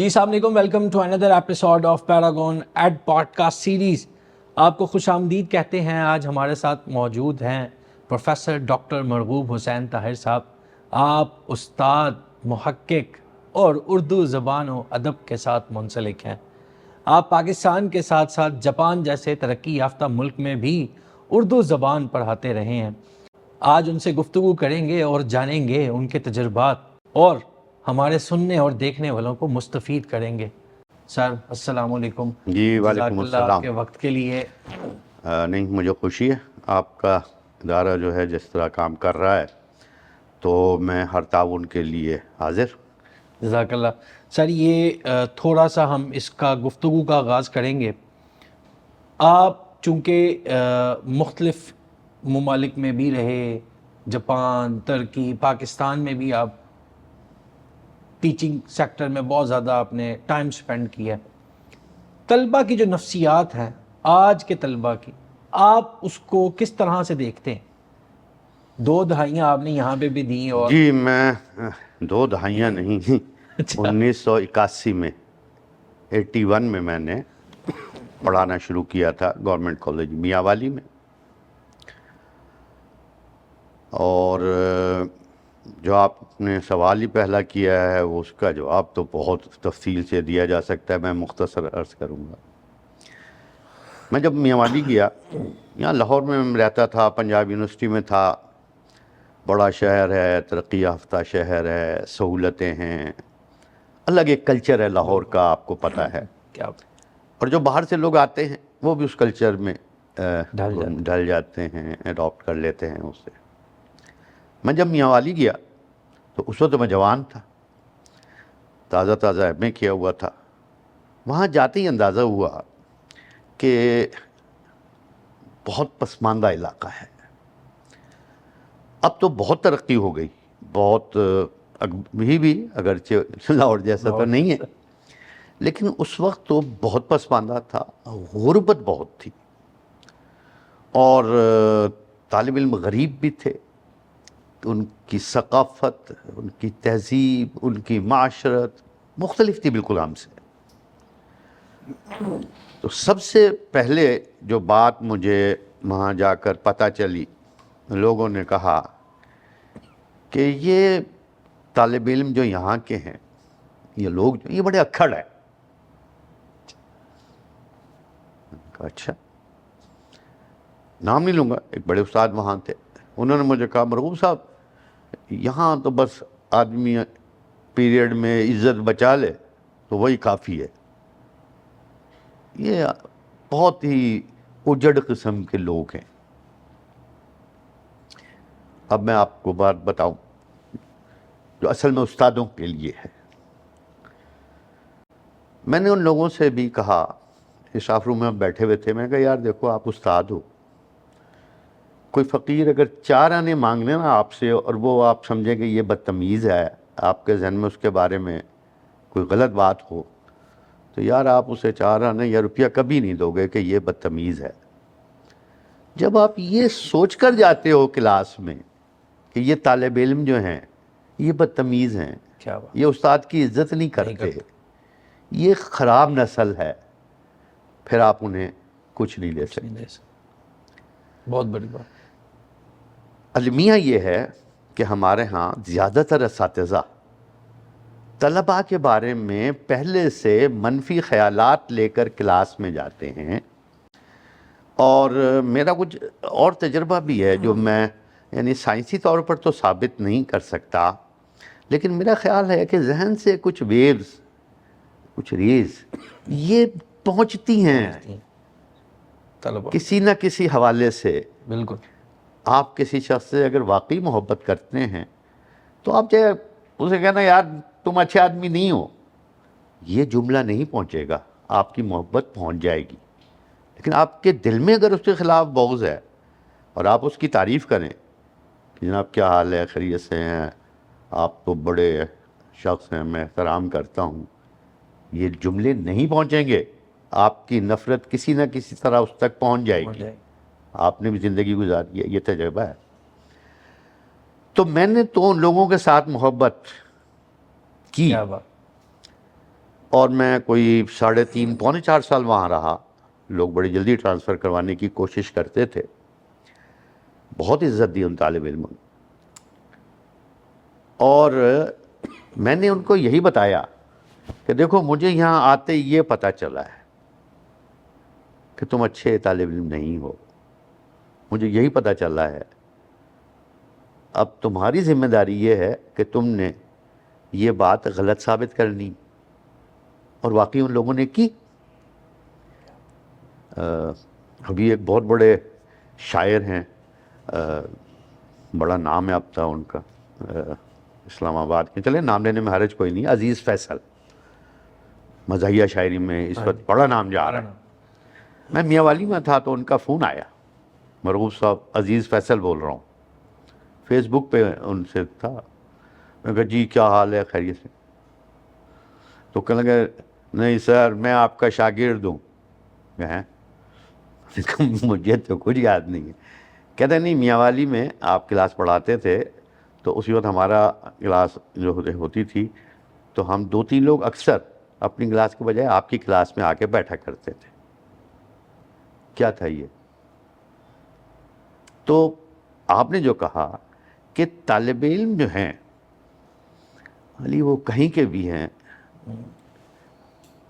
جی السلام علیکم، welcome to another episode of Paragon ad podcast series. آپ کو خوش آمدید کہتے ہیں. آج ہمارے ساتھ موجود ہیں پروفیسر ڈاکٹر مرغوب حسین طاہر صاحب. آپ استاد، محقق اور اردو زبان و ادب کے ساتھ منسلک ہیں. آپ پاکستان کے ساتھ ساتھ جاپان جیسے ترقی یافتہ ملک میں بھی اردو زبان پڑھاتے رہے ہیں. آج ان سے گفتگو کریں گے اور جانیں گے ان کے تجربات اور ہمارے سننے اور دیکھنے والوں کو مستفید کریں گے. سر السلام علیکم. جی وعلیکم جزاک اللہ آپ السلام. کے وقت کے لیے. نہیں، مجھے خوشی ہے آپ کا ادارہ جو ہے جس طرح کام کر رہا ہے، تو میں ہر تعاون کے لیے حاضر. جزاک اللہ. سر یہ تھوڑا سا ہم اس کا گفتگو کا آغاز کریں گے. آپ چونکہ مختلف ممالک میں بھی رہے، جاپان، ترکی، پاکستان میں بھی آپ ٹیچنگ سیکٹر میں بہت زیادہ آپ نے ٹائم سپینڈ کیا ہے. طلبہ کی جو نفسیات ہیں آج کے طلبہ کی، آپ اس کو کس طرح سے دیکھتے ہیں؟ 2 دہائیاں آپ نے یہاں پہ بھی دیں اور جی میں 2 دہائیاں نہیں، 1981 میں 81 میں نے پڑھانا شروع کیا تھا گورنمنٹ کالج میاں والی میں. اور جو آپ نے سوال ہی پہلا کیا ہے اس کا جواب تو بہت تفصیل سے دیا جا سکتا ہے، میں مختصر عرض کروں گا. میں جب میاں والی گیا، یہاں لاہور میں رہتا تھا، پنجاب یونیورسٹی میں تھا. بڑا شہر ہے، ترقی یافتہ شہر ہے، سہولتیں ہیں، الگ ایک کلچر ہے لاہور کا، آپ کو پتہ ہے. کیا اور جو باہر سے لوگ آتے ہیں وہ بھی اس کلچر میں ڈھل ڈھل جاتے ہیں، اڈاپٹ کر لیتے ہیں اسے. میں جب میاں والی گیا تو اس وقت میں جوان تھا، تازہ تازہ ایم اے کیا ہوا تھا. وہاں جاتے ہی اندازہ ہوا کہ بہت پسماندہ علاقہ ہے. اب تو بہت ترقی ہو گئی، بہت بھی اگرچہ لاہور جیسا تو نہیں ہے، لیکن اس وقت تو بہت پسماندہ تھا، غربت بہت تھی، اور طالب علم غریب بھی تھے. ان کی ثقافت، ان کی تہذیب، ان کی معاشرت مختلف تھی بالکل ہم سے. تو سب سے پہلے جو بات مجھے وہاں جا کر پتہ چلی، لوگوں نے کہا کہ یہ طالب علم جو یہاں کے ہیں، یہ لوگ جو یہ بڑے اکھڑ ہیں. اچھا، نام نہیں لوں گا، ایک بڑے استاد وہاں تھے، انہوں نے مجھے کہا مرغوب صاحب یہاں تو بس آدمی پیریڈ میں عزت بچا لے تو وہی کافی ہے. یہ بہت ہی اجڑ قسم کے لوگ ہیں. اب میں آپ کو بات بتاؤں جو اصل میں استادوں کے لیے ہے. میں نے ان لوگوں سے بھی کہا، اسٹاف روم میں ہم بیٹھے ہوئے تھے، میں نے کہا یار دیکھو آپ استاد ہو، کوئی فقیر اگر 4 آنے مانگ لیں نا آپ سے اور وہ آپ سمجھیں کہ یہ بدتمیز ہے، آپ کے ذہن میں اس کے بارے میں کوئی غلط بات ہو، تو یار آپ اسے 4 آنے یا روپیہ کبھی نہیں دو گے کہ یہ بدتمیز ہے. جب آپ یہ سوچ کر جاتے ہو کلاس میں کہ یہ طالب علم جو ہیں یہ بدتمیز ہیں، کیا بات یہ استاد کی عزت نہیں کرتے، یہ خراب نسل ہے، پھر آپ انہیں کچھ نہیں دے سکتے. بہت بڑی بات. المیہ یہ ہے کہ ہمارے ہاں زیادہ تر اساتذہ طلباء کے بارے میں پہلے سے منفی خیالات لے کر کلاس میں جاتے ہیں. اور میرا کچھ اور تجربہ بھی ہے جو میں یعنی سائنسی طور پر تو ثابت نہیں کر سکتا، لیکن میرا خیال ہے کہ ذہن سے کچھ ویوز، کچھ ریز یہ پہنچتی ہیں طلبا کسی نہ کسی حوالے سے. بالکل. آپ کسی شخص سے اگر واقعی محبت کرتے ہیں تو آپ چاہے اسے کہنا یار تم اچھے آدمی نہیں ہو، یہ جملہ نہیں پہنچے گا، آپ کی محبت پہنچ جائے گی. لیکن آپ کے دل میں اگر اس کے خلاف بغض ہے اور آپ اس کی تعریف کریں کہ جناب کیا حال ہے، خیریت سے ہیں، آپ تو بڑے شخص ہیں، میں احترام کرتا ہوں، یہ جملے نہیں پہنچیں گے، آپ کی نفرت کسی نہ کسی طرح اس تک پہنچ جائے گی. آپ نے بھی زندگی گزاری ہے، یہ تجربہ ہے. تو میں نے تو ان لوگوں کے ساتھ محبت کی. کیا بات. اور میں کوئی 3.5 پونے 4 سال وہاں رہا. لوگ بڑی جلدی ٹرانسفر کروانے کی کوشش کرتے تھے. بہت عزت دی ان طالب علموں نے. اور میں نے ان کو یہی بتایا کہ دیکھو مجھے یہاں آتے یہ پتہ چلا ہے کہ تم اچھے طالب علم نہیں ہو. مجھے یہی پتہ چلا ہے. اب تمہاری ذمہ داری یہ ہے کہ تم نے یہ بات غلط ثابت کرنی. اور واقعی ان لوگوں نے کی. ابھی ایک بہت بڑے شاعر ہیں, بڑا نام ہے اب تھا ان کا, اسلام آباد کے, چلے نام لینے میں حرج کوئی نہیں, عزیز فیصل, مزاحیہ شاعری میں اس وقت بڑا نام جا رہا ہے. میں میاں والی میں تھا تو ان کا فون آیا, مرغوب صاحب عزیز فیصل بول رہا ہوں. فیس بک پہ ان سے تھا. میں کہا جی کیا حال ہے, خیریت سے؟ تو کہنے لگے نہیں سر میں آپ کا شاگرد ہوں. مجھے تو کچھ یاد نہیں ہے. کہتے نہیں میاں والی میں آپ کلاس پڑھاتے تھے تو اسی وقت ہمارا کلاس جو ہوتی تھی تو ہم 2-3 لوگ اکثر اپنی کلاس کے بجائے آپ کی کلاس میں آ کے بیٹھا کرتے تھے. کیا تھا یہ؟ تو آپ نے جو کہا کہ طالب علم جو ہیں علی وہ کہیں کے بھی ہیں,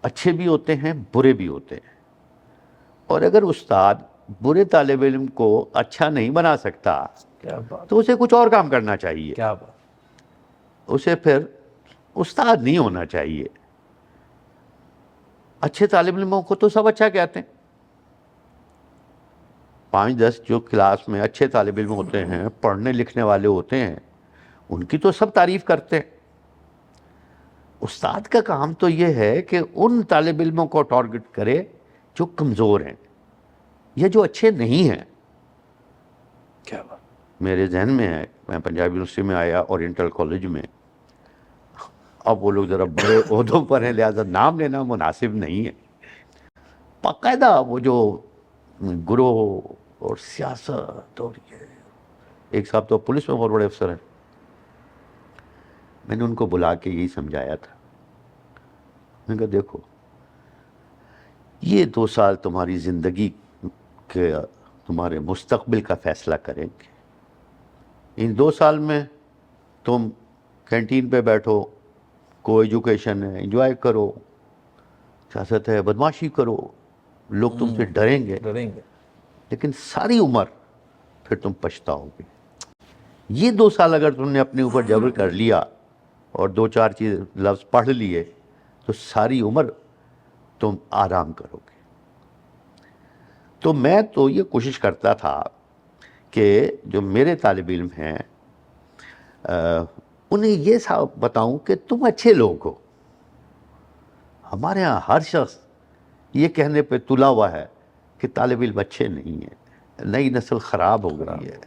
اچھے بھی ہوتے ہیں برے بھی ہوتے ہیں. اور اگر استاد برے طالب علم کو اچھا نہیں بنا سکتا تو اسے کچھ اور کام کرنا چاہیے. کیا بات. اسے پھر استاد نہیں ہونا چاہیے. اچھے طالب علموں کو تو سب اچھا کہتے ہیں. 5-10 جو کلاس میں اچھے طالب علم ہوتے ہیں, پڑھنے لکھنے والے ہوتے ہیں, ان کی تو سب تعریف کرتے ہیں. استاد کا کام تو یہ ہے کہ ان طالب علموں کو ٹارگٹ کرے جو کمزور ہیں یا جو اچھے نہیں ہیں. کیا بات. میرے ذہن میں ہے, میں پنجاب یونیورسٹی میں آیا اورینٹل کالج میں. اب وہ لوگ ذرا بڑے عہدوں پر ہیں لہذا نام لینا مناسب نہیں ہے. باقاعدہ وہ جو گروہ اور سیاست اور یہ, ایک صاحب تو پولیس میں بہت بڑے افسر ہیں. میں نے ان کو بلا کے یہی سمجھایا تھا. میں نے کہا دیکھو یہ 2 سال تمہاری زندگی کے تمہارے مستقبل کا فیصلہ کریں گے. ان 2 سال میں تم کینٹین پہ بیٹھو, کو ایجوکیشن ہے, انجوائے کرو, سیاست ہے بدماشی کرو, لوگ تم سے ڈریں گے, لیکن ساری عمر پھر تم پچھتاؤ گے. یہ 2 سال اگر تم نے اپنے اوپر جبر کر لیا اور 2-4 چیز لفظ پڑھ لیے تو ساری عمر تم آرام کرو گے. تو میں تو یہ کوشش کرتا تھا کہ جو میرے طالب علم ہیں انہیں یہ بتاؤں کہ تم اچھے لوگ ہو. ہمارے ہاں ہر شخص یہ کہنے پہ تلا ہوا ہے کہ طالب علم اچھے نہیں ہیں, نئی نسل خراب ہو گئی ہے,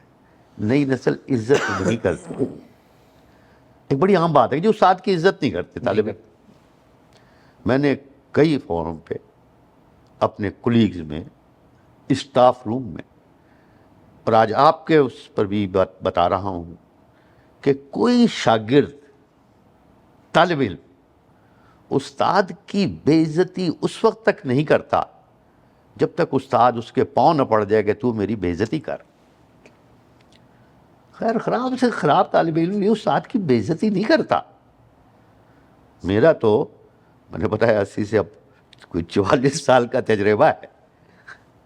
نئی نسل عزت نہیں کرتی. ایک بڑی عام بات ہے جو استاد کی عزت نہیں کرتے طالب علم. میں نے کئی فورم پہ اپنے کولیگز میں, اسٹاف روم میں, اور آج آپ کے اس پر بھی بتا رہا ہوں کہ کوئی شاگرد طالب علم استاد کی بے عزتی اس وقت تک نہیں کرتا جب تک استاد اس کے پاؤں نہ پڑ جائے کہ تو میری بے عزتی کر. خیر خراب سے خراب طالب علم بھی استاد کی بے عزتی نہیں کرتا. میرا تو میں نے بتایا 80 سے اب کوئی 44 سال کا تجربہ ہے.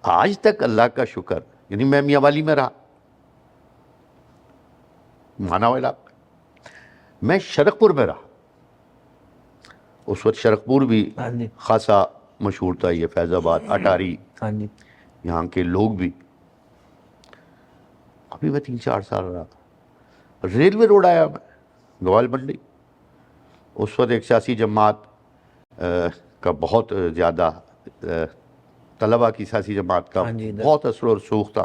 آج تک اللہ کا شکر, یعنی میں میاں والی میں رہا, مانا والا, میں شرقپور میں رہا. اس وقت شرقپور بھی خاصا مشہور تھا, یہ فیض آباد, اٹاری, یہاں کے لوگ بھی. ابھی میں 3-4 سال رہا. ریلوے روڈ آیا میں, گوال منڈی. اس وقت ایک سیاسی جماعت کا بہت زیادہ, طلبہ کی سیاسی جماعت کا بہت اثر و رسوخ تھا.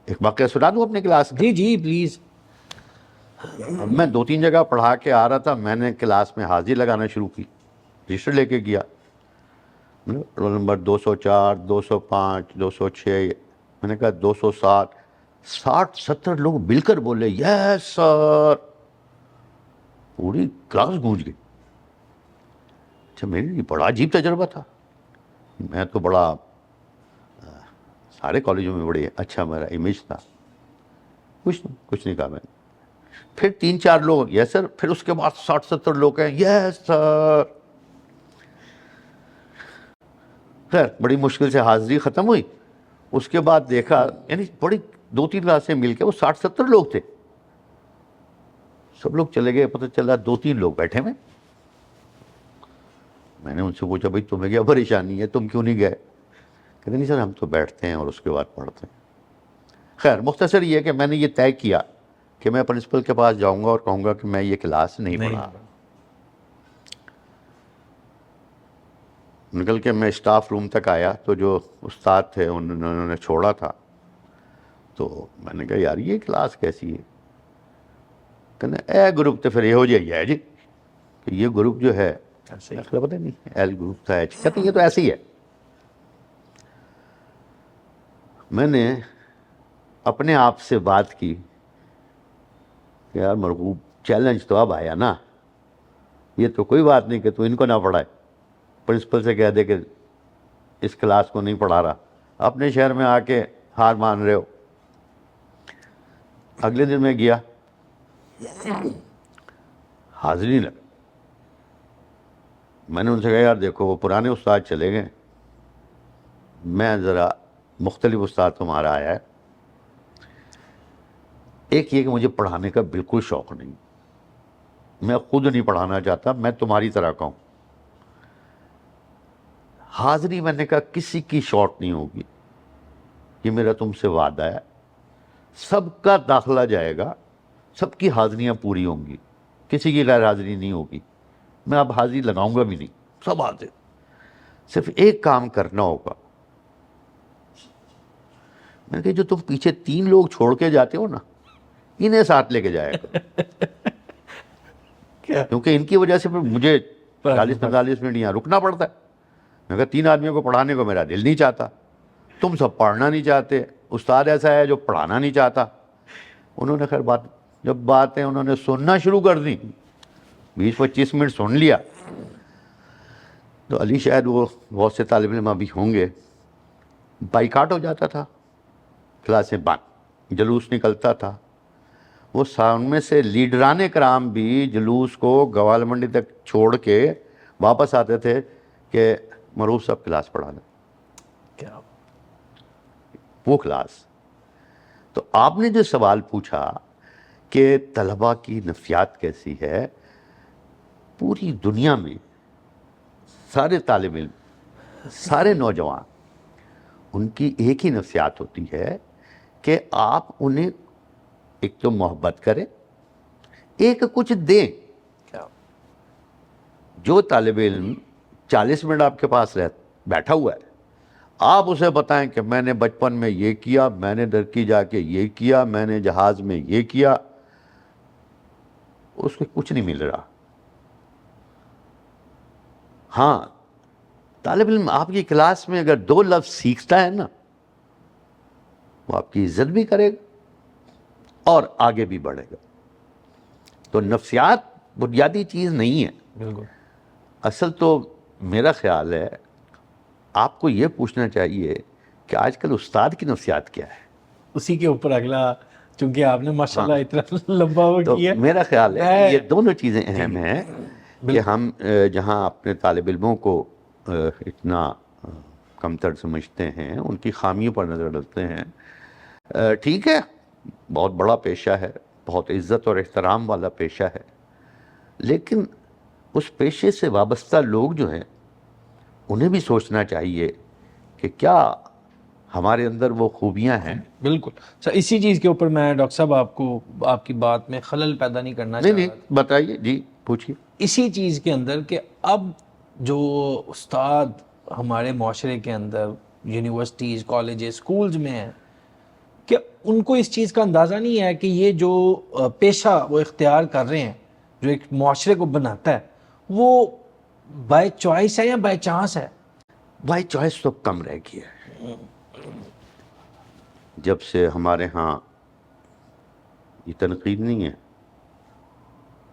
ایک واقعہ سنا دوں اپنے کلاس کا؟ جی پلیز. میں 2-3 جگہ پڑھا کے آ رہا تھا, میں نے کلاس میں حاضری لگانا شروع کی, رجسٹر لے کے گیا, رول نمبر 204, 205, 206. میں نے کہا 207. 60-70 لوگ مل کر بولے یس سر. پوری کلاس گونج گئی. اچھا میرے لیے بڑا عجیب تجربہ تھا. میں تو بڑا سارے کالجوں میں بڑے اچھا میرا امیج تھا. کچھ نہیں کہا میں نے. پھر 3-4 لوگ یس سر, پھر اس کے بعد 60-70 لوگ ہیں یس سر. خیر بڑی مشکل سے حاضری ختم ہوئی. اس کے بعد دیکھا, یعنی بڑی 2-3 کلاسیں مل کے وہ 60-70 لوگ تھے. سب لوگ چلے گئے, پتہ چلا 2-3 لوگ بیٹھے ہوئے. میں نے ان سے پوچھا بھائی تمہیں کیا پریشانی ہے, تم کیوں نہیں گئے؟ کہتے نہیں سر ہم تو بیٹھتے ہیں اور اس کے بعد پڑھتے ہیں. خیر مختصر یہ کہ میں نے یہ طے کیا کہ میں پرنسپل کے پاس جاؤں گا اور کہوں گا کہ میں یہ کلاس نہیں پڑھا. نکل کے میں اسٹاف روم تک آیا تو جو استاد تھے انہوں نے چھوڑا تھا. تو میں نے کہا یار یہ کلاس کیسی ہے؟ کہنا اے گروپ تو پھر یہو جہی ہے جی, کہ یہ گروپ جو ہے پتہ نہیں ایل گروپ تھا, کہتے یہ تو ایسے ہی ہے. میں نے اپنے آپ سے بات کی کہ یار مرغوب چیلنج تو اب آیا نا, یہ تو کوئی بات نہیں کہ تو ان کو نہ پڑھائے, پرنسپل سے کہہ دے کہ اس کلاس کو نہیں پڑھا رہا, اپنے شہر میں آ کے ہار مان رہے ہو. اگلے دن میں گیا, حاضری لگا. میں نے ان سے کہا یار دیکھو وہ پرانے استاد چلے گئے, میں ذرا مختلف استاد تمہارا آیا ہے. ایک یہ کہ مجھے پڑھانے کا بالکل شوق نہیں, میں خود نہیں پڑھانا چاہتا, میں تمہاری طرح کا ہوں. حاضری میں نے کہا کسی کی شارٹ نہیں ہوگی, یہ میرا تم سے وعدہ ہے. سب کا داخلہ جائے گا, سب کی حاضریاں پوری ہوں گی, کسی کی غیر حاضری نہیں ہوگی. میں اب حاضری لگاؤں گا بھی نہیں, سب حاضر. صرف ایک کام کرنا ہوگا. میں نے کہا جو تم پیچھے 3 لوگ چھوڑ کے جاتے ہو نا, انہیں ساتھ لے کے جایا کرو, کیونکہ ان کی وجہ سے مجھے 40-45 منٹ یہاں رکنا پڑتا ہے. میں کہا 3 آدمیوں کو پڑھانے کو میرا دل نہیں چاہتا, تم سب پڑھنا نہیں چاہتے, استاد ایسا ہے جو پڑھانا نہیں چاہتا. انہوں نے خیر جب باتیں انہوں نے سننا شروع کر دی, 20-25 منٹ سن لیا. تو علی شاید وہ بہت سے طالب علم ابھی ہوں گے, بائیکاٹ ہو جاتا تھا, کلاسیں بند, جلوس نکلتا تھا. وہ ان میں سے لیڈران کرام بھی جلوس کو گوال منڈی تک چھوڑ کے واپس آتے تھے کہ معروف صاحب کلاس پڑھا دیں. کیا وہ کلاس. تو آپ نے جو سوال پوچھا کہ طلباء کی نفسیات کیسی ہے, پوری دنیا میں سارے طالب علم, سارے نوجوان, ان کی ایک ہی نفسیات ہوتی ہے کہ آپ انہیں ایک تو محبت کریں, ایک کچھ دیں. جو طالب علم 40 منٹ آپ کے پاس بیٹھا ہوا ہے, آپ اسے بتائیں کہ میں نے بچپن میں یہ کیا, میں نے درکی جا کے یہ کیا, میں نے جہاز میں یہ کیا, اس کو کچھ نہیں مل رہا. ہاں طالب علم آپ کی کلاس میں اگر 2 لفظ سیکھتا ہے نا, وہ آپ کی عزت بھی کرے گا اور آگے بھی بڑھے گا. تو نفسیات بنیادی چیز نہیں ہے. بالکل. اصل تو میرا خیال ہے آپ کو یہ پوچھنا چاہیے کہ آج کل استاد کی نفسیات کیا ہے. اسی کے اوپر اگلا, چونکہ آپ نے ماشاءاللہ اتنا لمبا وہ تو کیا, میرا خیال ہے یہ دونوں چیزیں اہم ہیں کہ ہم جہاں اپنے طالب علموں کو اتنا کمتر سمجھتے ہیں, ان کی خامیوں پر نظر ڈالتے ہیں. ٹھیک ہے, بہت بڑا پیشہ ہے, بہت عزت اور احترام والا پیشہ ہے, لیکن اس پیشے سے وابستہ لوگ جو ہیں انہیں بھی سوچنا چاہیے کہ کیا ہمارے اندر وہ خوبیاں ہیں. بالکل سر. اسی چیز کے اوپر میں ڈاکٹر صاحب آپ کو آپ کی بات میں خلل پیدا نہیں کرنا چاہ رہا نہیں بتائیے جی, پوچھیے. اسی چیز کے اندر کہ اب جو استاد ہمارے معاشرے کے اندر یونیورسٹیز, کالجز, سکولز میں ہیں, کہ ان کو اس چیز کا اندازہ نہیں ہے کہ یہ جو پیشہ وہ اختیار کر رہے ہیں, جو ایک معاشرے کو بناتا ہے, وہ بائی چوائس ہے یا بائی چانس ہے. بائی چوائس تو کم رہ گئی ہے. جب سے ہمارے ہاں یہ تنقید نہیں ہے,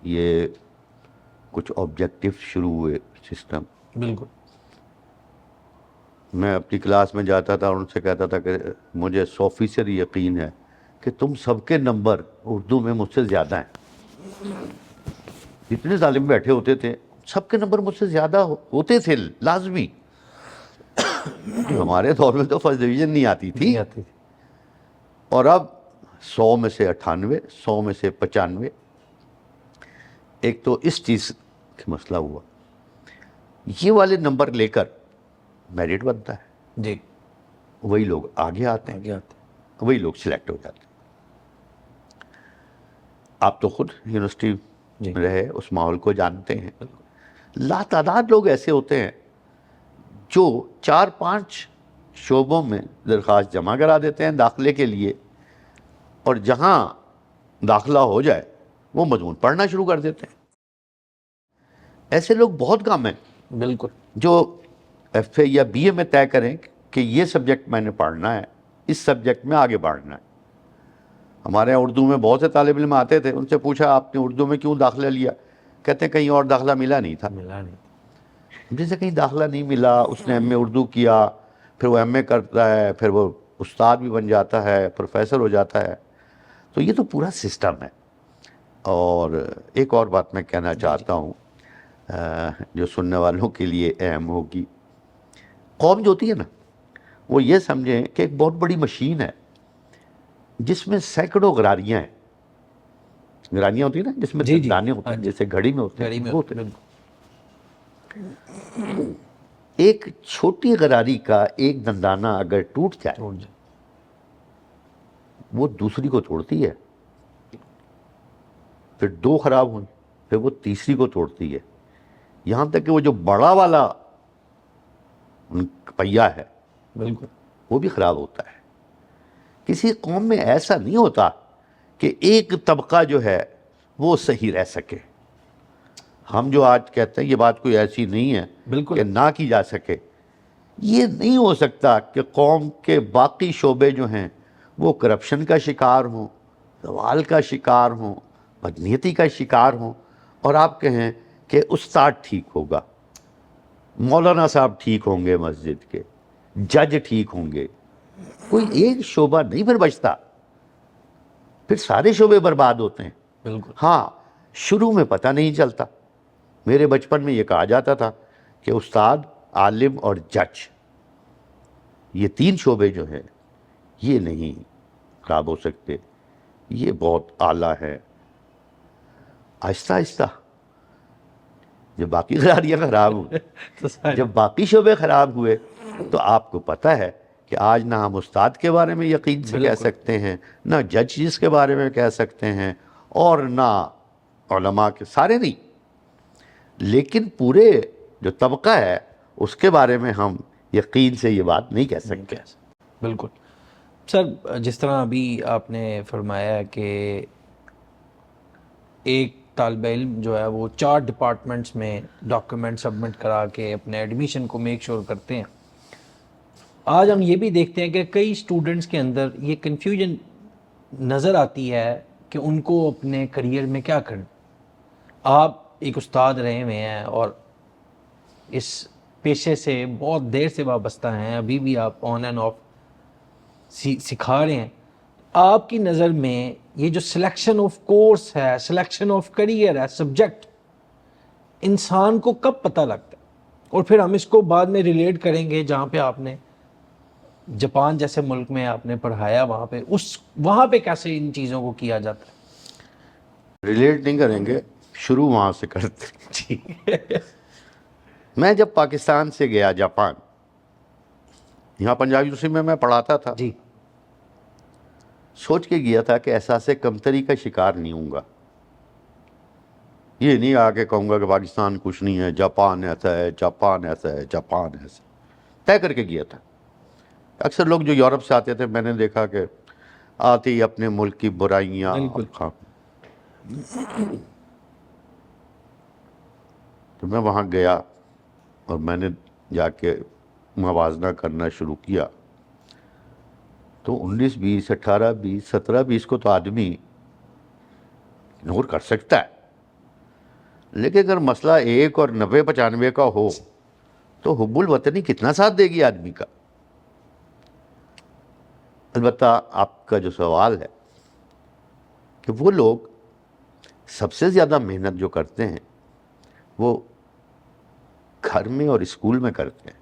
یہ کچھ آبجیکٹیو شروع ہوئے سسٹم. بالکل. میں اپنی کلاس میں جاتا تھا اور ان سے کہتا تھا کہ مجھے 100% یقین ہے کہ تم سب کے نمبر اردو میں مجھ سے زیادہ ہیں. جتنے ظالم بیٹھے ہوتے تھے سب کے نمبر مجھ سے زیادہ ہوتے تھے لازمی. ہمارے دور میں تو فرسٹ ڈویژن نہیں آتی تھی. نہیں آتی تھی. اور اب 100 میں سے 98، 100 میں سے 95. ایک تو اس چیز کا مسئلہ ہوا. یہ والے نمبر لے کر میرٹ بنتا ہے. جی. وہی لوگ آگے آتے ہیں، آگے آتے ہیں. وہی لوگ سلیکٹ ہو جاتے ہیں. آپ تو خود یونیورسٹی جی. میں رہے، اس ماحول کو جانتے ہیں. لا تعداد لوگ ایسے ہوتے ہیں جو 4-5 شعبوں میں درخواست جمع کرا دیتے ہیں داخلے کے لیے، اور جہاں داخلہ ہو جائے وہ مضمون پڑھنا شروع کر دیتے ہیں. ایسے لوگ بہت کم ہیں بالکل. جو ایف اے یا بی اے میں طے کریں کہ یہ سبجیکٹ میں نے پڑھنا ہے، اس سبجیکٹ میں آگے بڑھنا ہے. ہمارے یہاں اردو میں بہت سے طالب علم آتے تھے، ان سے پوچھا آپ نے اردو میں کیوں داخلہ لیا؟ کہتے ہیں کہیں اور داخلہ ملا نہیں تھا. ملا نہیں. جیسے کہیں داخلہ نہیں ملا، اس نے ایم اے اردو کیا، پھر وہ ایم اے کرتا ہے، پھر وہ استاد بھی بن جاتا ہے، پروفیسر ہو جاتا ہے. تو یہ تو پورا سسٹم ہے. اور ایک اور بات میں کہنا چاہتا ہوں جو سننے والوں کے لیے اہم ہوگی. قوم جو ہوتی ہے نا، وہ یہ سمجھیں کہ ایک بہت بڑی مشین ہے جس میں سینکڑوں غراریاں ہیں. غراریاں ہوتی ہیں نا جس میں جی جی. دانے ہوتے ہیں، جیسے گھڑی میں ہوتے گھڑی ہیں، میں وہ ہوتے ہیں. بالکل. ایک چھوٹی غراری کا ایک دندانہ اگر ٹوٹ جائے چھوڑ جائے. وہ دوسری کو توڑتی ہے، پھر 2 خراب ہوئی، پھر وہ تیسری کو توڑتی ہے، یہاں تک کہ وہ جو بڑا والا پہیا ہے بالکل. وہ بھی خراب ہوتا ہے. کسی قوم میں ایسا نہیں ہوتا کہ ایک طبقہ جو ہے وہ صحیح رہ سکے. ہم جو آج کہتے ہیں یہ بات کوئی ایسی نہیں ہے بالکل. کہ نہ کی جا سکے. یہ نہیں ہو سکتا کہ قوم کے باقی شعبے جو ہیں وہ کرپشن کا شکار ہوں، زوال کا شکار ہوں، بدنیتی کا شکار ہوں، اور آپ کہیں کہ استاد ٹھیک ہوگا، مولانا صاحب ٹھیک ہوں گے، مسجد کے جج ٹھیک ہوں گے. کوئی ایک شعبہ نہیں پھر بچتا، پھر سارے شعبے برباد ہوتے ہیں. بالکل. ہاں شروع میں پتہ نہیں چلتا. میرے بچپن میں یہ کہا جاتا تھا کہ استاد، عالم اور جج، یہ 3 شعبے جو ہیں یہ نہیں خراب ہو سکتے، یہ بہت اعلیٰ ہے. آہستہ آہستہ جب باقی غراریاں خراب ہوئی، تو سارے- جب باقی شعبے خراب ہوئے، تو آپ کو پتہ ہے کہ آج نہ ہم استاد کے بارے میں یقین سے کہہ بالکل. سکتے ہیں، نہ ججز کے بارے میں کہہ سکتے ہیں، اور نہ علماء کے، سارے نہیں، لیکن پورے جو طبقہ ہے اس کے بارے میں ہم یقین سے یہ بات نہیں کہہ سکتے. بالکل. سر جس طرح ابھی آپ نے فرمایا کہ ایک طالب علم جو ہے وہ 4 ڈپارٹمنٹس میں ڈاکیومنٹ سبمٹ کرا کے اپنے ایڈمیشن کو میک شور کرتے ہیں. آج ہم یہ بھی دیکھتے ہیں کہ کئی اسٹوڈنٹس کے اندر یہ کنفیوژن نظر آتی ہے کہ ان کو اپنے کریئر میں کیا کرنا. آپ ایک استاد رہے ہوئے ہیں اور اس پیشے سے بہت دیر سے وابستہ ہیں، ابھی بھی آپ آن اینڈ آف سکھا رہے ہیں. آپ کی نظر میں یہ جو سلیکشن آف کورس ہے، سلیکشن آف کریئر ہے، سبجیکٹ، انسان کو کب پتہ لگتا ہے؟ اور پھر ہم اس کو بعد میں ریلیٹ کریں گے جہاں پہ آپ نے جاپان جیسے ملک میں آپ نے پڑھایا، وہاں پہ کیسے ان چیزوں کو کیا جاتا ہے؟ ریلیٹ نہیں کریں گے، شروع وہاں سے کرتے ہیں. جی. میں جب پاکستان سے گیا جاپان، یہاں پنجاب یونیورسٹی میں پڑھاتا تھا، جی. سوچ کے گیا تھا کہ احساس کمتری کا شکار نہیں ہوں گا. یہ نہیں آ کے کہوں گا کہ پاکستان کچھ نہیں ہے، جاپان ایسا ہے، جاپان ایسا ہے، جاپان ایسا. طے کر کے گیا تھا. اکثر لوگ جو یورپ سے آتے تھے میں نے دیکھا کہ آتے ہی اپنے ملک کی برائیاں. بالکل. تو میں وہاں گیا اور میں نے جا کے موازنہ کرنا شروع کیا، تو 19 20 18 20 17 20 کو تو آدمی اگنور کر سکتا ہے. لیکن اگر مسئلہ 1 اور 90-95 کا ہو تو حب الوطنی کتنا ساتھ دے گی آدمی کا. البتہ آپ کا جو سوال ہے کہ وہ لوگ سب سے زیادہ محنت جو کرتے ہیں وہ گھر میں اور اسکول میں کرتے ہیں.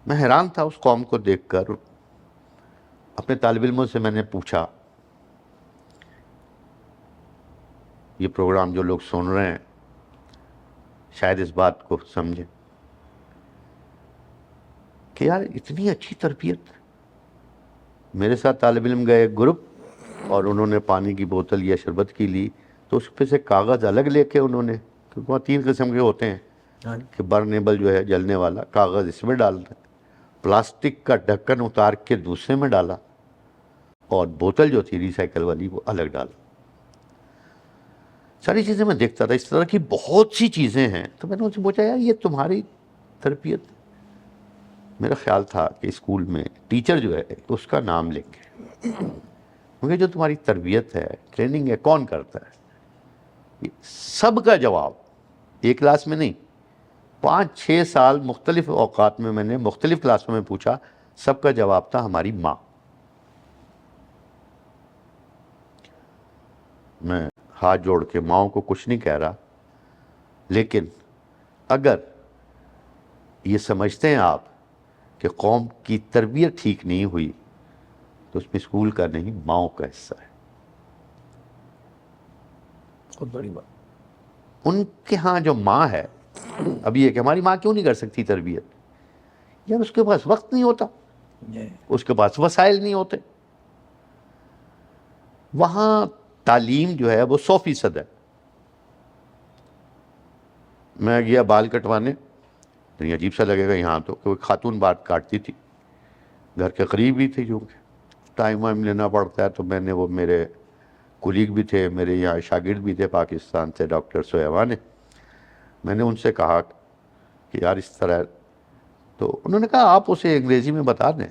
میں حیران تھا اس قوم کو دیکھ کر. اپنے طالب علموں سے میں نے پوچھا، یہ پروگرام جو لوگ سن رہے ہیں شاید اس بات کو سمجھیں کہ یار اتنی اچھی تربیت. میرے ساتھ طالب علم گئے ایک گروپ، اور انہوں نے پانی کی بوتل یا شربت کی لی تو اس پہ سے کاغذ الگ لے کے انہوں نے، کیونکہ وہاں 3 قسم کے ہوتے ہیں کہ برنیبل جو ہے جلنے والا کاغذ اس میں ڈال دیں، پلاسٹک کا ڈھکن اتار کے دوسرے میں ڈالا، اور بوتل جو تھی ریسائیکل والی وہ الگ ڈالا. ساری چیزیں میں دیکھتا تھا، اس طرح کی بہت سی چیزیں ہیں. تو میں نے ان سے پوچھا یار یہ تمہاری تربیت؟ میرا خیال تھا کہ اسکول میں ٹیچر جو ہے اس کا نام لیں گے، کیونکہ جو تمہاری تربیت ہے، ٹریننگ ہے، کون کرتا ہے؟ سب کا جواب ایک کلاس میں نہیں، 5-6 سال مختلف اوقات میں نے مختلف کلاسوں میں پوچھا، سب کا جواب تھا ہماری ماں. میں ہاتھ جوڑ کے ماؤں کو کچھ نہیں کہہ رہا، لیکن اگر یہ سمجھتے ہیں آپ کہ قوم کی تربیت ٹھیک نہیں ہوئی تو اس میں اسکول کا نہیں، ماؤں کا حصہ ہے. بہت بڑی بات. ان کے ہاں جو ماں ہے، اب یہ کہ ہماری ماں کیوں نہیں کر سکتی تربیت؟ یار اس کے پاس وقت نہیں ہوتا، اس کے پاس وسائل نہیں ہوتے. وہاں تعلیم جو ہے وہ 100% ہے. میں گیا بال کٹوانے، تو عجیب سا لگے گا یہاں تو کہ وہ خاتون بال کاٹتی تھی، گھر کے قریب ہی تھی، کیونکہ ٹائم وائم لینا پڑتا ہے. تو میں نے، وہ میرے کولیگ بھی تھے، میرے یہاں شاگرد بھی تھے پاکستان سے، ڈاکٹر سویوا نے، میں نے ان سے کہا کہ یار اس طرح، تو انہوں نے کہا آپ اسے انگریزی میں بتا دیں.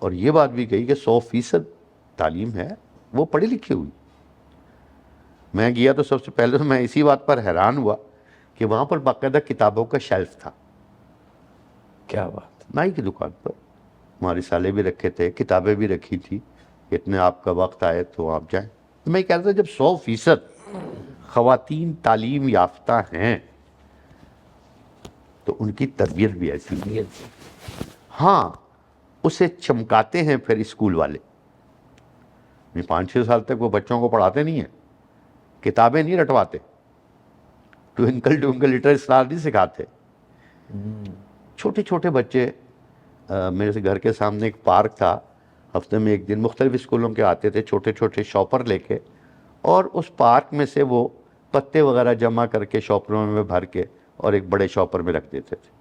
اور یہ بات بھی کہی کہ 100% تعلیم ہے وہ پڑھی لکھی ہوئی. میں گیا تو سب سے پہلے تو میں اسی بات پر حیران ہوا کہ وہاں پر باقاعدہ کتابوں کا شیلف تھا. کیا بات. نائی کی دکان پر ہمارے رسالے بھی رکھے تھے، کتابیں بھی رکھی تھی، اتنے آپ کا وقت آئے تو آپ جائیں. میں کہہ رہا تھا جب 100% خواتین تعلیم یافتہ ہیں تو ان کی تربیت بھی ایسی ہے. ہاں اسے چمکاتے ہیں پھر اسکول والے. 5-6 سال تک وہ بچوں کو پڑھاتے نہیں ہیں، کتابیں نہیں رٹواتے، ٹوئنکل ٹوئنکل لٹل اسٹار نہیں سکھاتے. چھوٹے چھوٹے بچے، میرے گھر کے سامنے ایک پارک تھا، ہفتے میں 1 دن مختلف اسکولوں کے آتے تھے چھوٹے چھوٹے شاپر لے کے، اور اس پارک میں سے وہ پتے وغیرہ جمع کر کے شاپروں میں بھر کے اور ایک بڑے شاپر میں رکھ دیتے تھے.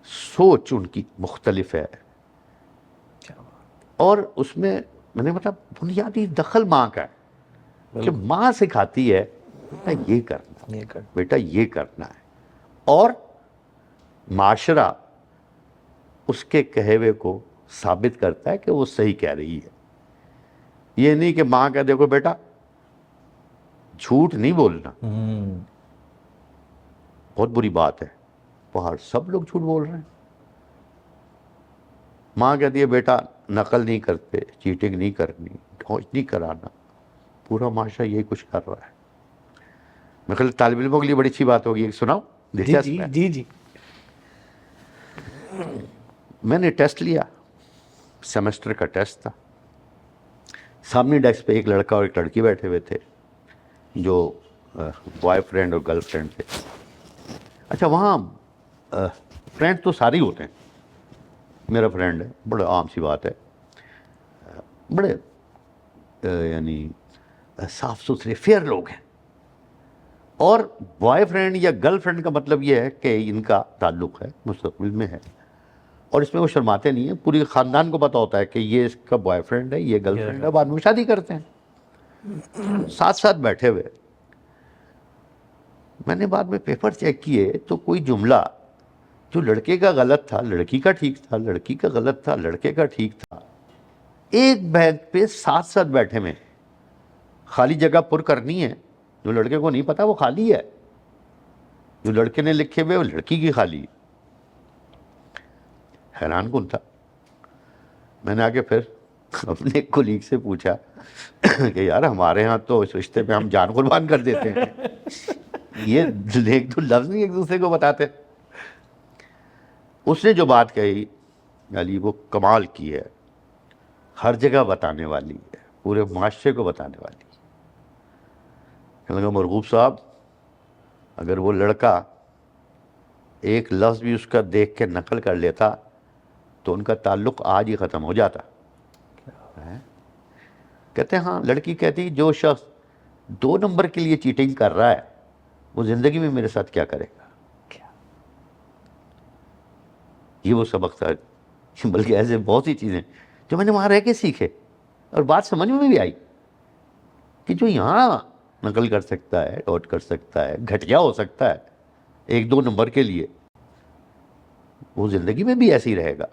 سوچ ان کی مختلف ہے. اور اس میں نے مطلب بنیادی دخل ماں کا ہے کہ ماں سکھاتی ہے بیٹا یہ کرنا، بیٹا یہ کرنا ہے، اور معاشرہ اس کے کہے ہوئے کو ثابت کرتا ہے کہ وہ صحیح کہہ رہی ہے. یہ نہیں کہ ماں کہہ دیکھو بیٹا جھوٹ نہیں بولنا. بہت بری بات ہے، باہر سب لوگ جھوٹ بول رہے ہیں. ماں کہتی ہے بیٹا نقل نہیں کرتے، چیٹنگ نہیں کرنی، ڈھونچ نہیں کرانا. پورا معاشرہ یہی کچھ کر رہا ہے. میں خیال طالب علموں کے لیے بڑی اچھی بات ہوگی، سناؤ دلچسپ ہے. جی. میں نے ٹیسٹ لیا، سیمسٹر کا ٹیسٹ تھا. سامنے ڈیسک پہ ایک لڑکا اور ایک لڑکی بیٹھے ہوئے تھے جو بوائے فرینڈ اور گرل فرینڈ تھے. اچھا وہاں فرینڈ تو سارے ہوتے ہیں، میرا فرینڈ ہے، بڑا عام سی بات ہے، بڑے یعنی صاف ستھرے فیئر لوگ ہیں. اور بوائے فرینڈ یا گرل فرینڈ کا مطلب یہ ہے کہ ان کا تعلق ہے، مستقبل میں ہے، اور اس میں وہ شرماتے نہیں ہیں. پوری خاندان کو پتہ ہوتا ہے کہ یہ اس کا بوائے فرینڈ ہے، یہ گرل فرینڈ ہے، بعد میں شادی کرتے ہیں. ساتھ ساتھ بیٹھے ہوئے میں نے بعد میں پیپر چیک کیے تو کوئی جملہ جو لڑکے کا غلط تھا لڑکی کا ٹھیک تھا، لڑکی کا غلط تھا لڑکے کا ٹھیک تھا، ایک بینچ پہ ساتھ ساتھ بیٹھے میں، خالی جگہ پر کرنی ہے، جو لڑکے کو نہیں پتا وہ خالی ہے، جو لڑکے نے لکھے ہوئے وہ لڑکی کی خالی ہے۔ حیران کن تھا۔ میں نے آگے پھر اپنے کولیگ سے پوچھا کہ یار ہمارے ہاں تو اس رشتے پہ ہم جان قربان کر دیتے ہیں، یہ ایک دو لفظ نہیں ایک دوسرے کو بتاتے۔ اس نے جو بات کہی علی وہ کمال کی ہے، ہر جگہ بتانے والی ہے، پورے معاشرے کو بتانے والی ہے۔ کہنے لگا مرغوب صاحب اگر وہ لڑکا ایک لفظ بھی اس کا دیکھ کے نقل کر لیتا تو ان کا تعلق آج ہی ختم ہو جاتا۔ کہتے ہیں ہاں، لڑکی کہتی جو شخص 2 نمبر کے لیے چیٹنگ کر رہا ہے وہ زندگی میں میرے ساتھ کیا کرے گا۔ یہ وہ سبق تھا، بلکہ ایسے بہت سی چیزیں جو میں نے وہاں رہ کے سیکھے اور بات سمجھ میں بھی آئی کہ جو یہاں نقل کر سکتا ہے، نوٹ کر سکتا ہے، گھٹیا ہو سکتا ہے 1-2 نمبر کے لیے، وہ زندگی میں بھی ایسے ہی رہے گا۔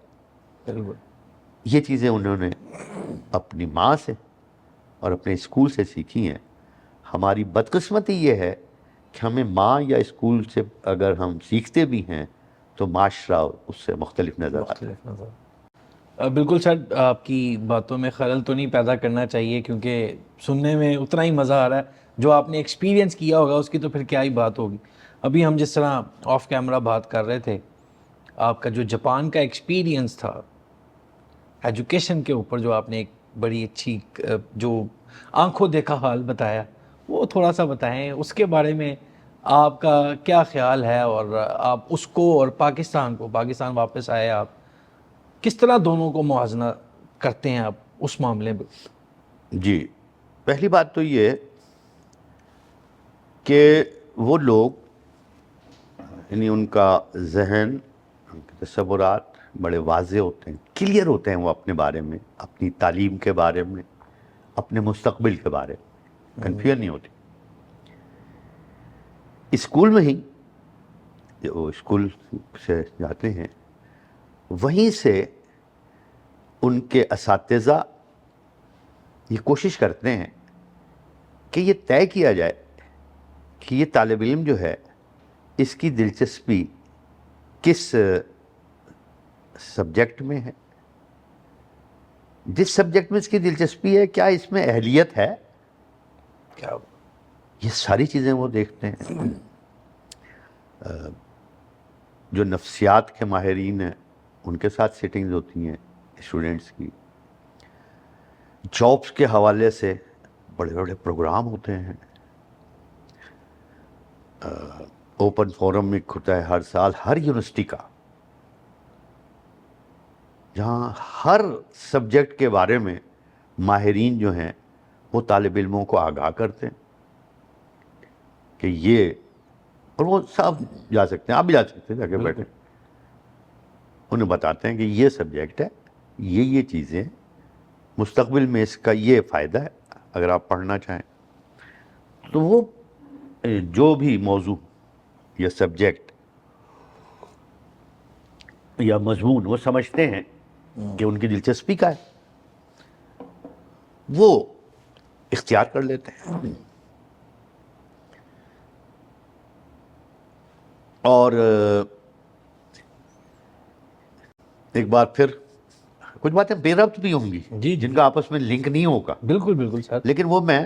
یہ چیزیں انہوں نے اپنی ماں سے اور اپنے اسکول سے سیکھی ہیں۔ ہماری بدقسمتی یہ ہے کہ ہمیں ماں یا اسکول سے اگر ہم سیکھتے بھی ہیں تو معاشرہ اس سے مختلف نظر آتا ہے۔ بالکل سر، آپ کی باتوں میں خلل تو نہیں پیدا کرنا چاہیے، کیونکہ سننے میں اتنا ہی مزہ آ رہا ہے، جو آپ نے ایکسپیرینس کیا ہوگا اس کی تو پھر کیا ہی بات ہوگی۔ ابھی ہم جس طرح آف کیمرہ بات کر رہے تھے، آپ کا جو جاپان کا ایکسپیرینس تھا ایجوکیشن کے اوپر، جو آپ نے ایک بڑی اچھی جو آنکھوں دیکھا حال بتایا، وہ تھوڑا سا بتائیں، اس کے بارے میں آپ کا کیا خیال ہے، اور آپ اس کو اور پاکستان واپس آئے، آپ کس طرح دونوں کو موازنہ کرتے ہیں آپ اس معاملے میں؟ جی، پہلی بات تو یہ کہ وہ لوگ یعنی ان کا ذہن، ان کے تصورات بڑے واضح ہوتے ہیں، کلیئر ہوتے ہیں، وہ اپنے بارے میں، اپنی تعلیم کے بارے میں، اپنے مستقبل کے بارے میں کنفیوژن نہیں ہوتی۔ اسکول میں ہی وہ اسکول سے جاتے ہیں، وہیں سے ان کے اساتذہ یہ کوشش کرتے ہیں کہ یہ طے کیا جائے کہ یہ طالب علم جو ہے اس کی دلچسپی کس سبجیکٹ میں ہے، جس سبجیکٹ میں اس کی دلچسپی ہے کیا اس میں اہلیت ہے، کیا یہ ساری چیزیں وہ دیکھتے ہیں۔ جو نفسیات کے ماہرین ہیں ان کے ساتھ سیٹنگز ہوتی ہیں اسٹوڈنٹس کی، جابس کے حوالے سے بڑے بڑے پروگرام ہوتے ہیں، اوپن فورم ایک ہوتا ہے ہر سال ہر یونیورسٹی کا، جہاں ہر سبجیکٹ کے بارے میں ماہرین جو ہیں وہ طالب علموں کو آگاہ کرتے ہیں کہ یہ، اور وہ سب جا سکتے ہیں، آپ بھی جا سکتے ہیں، جا کے بیٹھے انہیں بتاتے ہیں کہ یہ سبجیکٹ ہے، یہ چیزیں مستقبل میں اس کا یہ فائدہ ہے اگر آپ پڑھنا چاہیں۔ تو وہ جو بھی موضوع یا سبجیکٹ یا مضمون وہ سمجھتے ہیں کہ ان کی دلچسپی کا ہے، وہ اختیار کر لیتے ہیں۔ اور ایک بات پھر، کچھ باتیں بے ربط بھی ہوں گی جن کا آپس میں لنک نہیں ہوگا، بالکل سر، لیکن وہ میں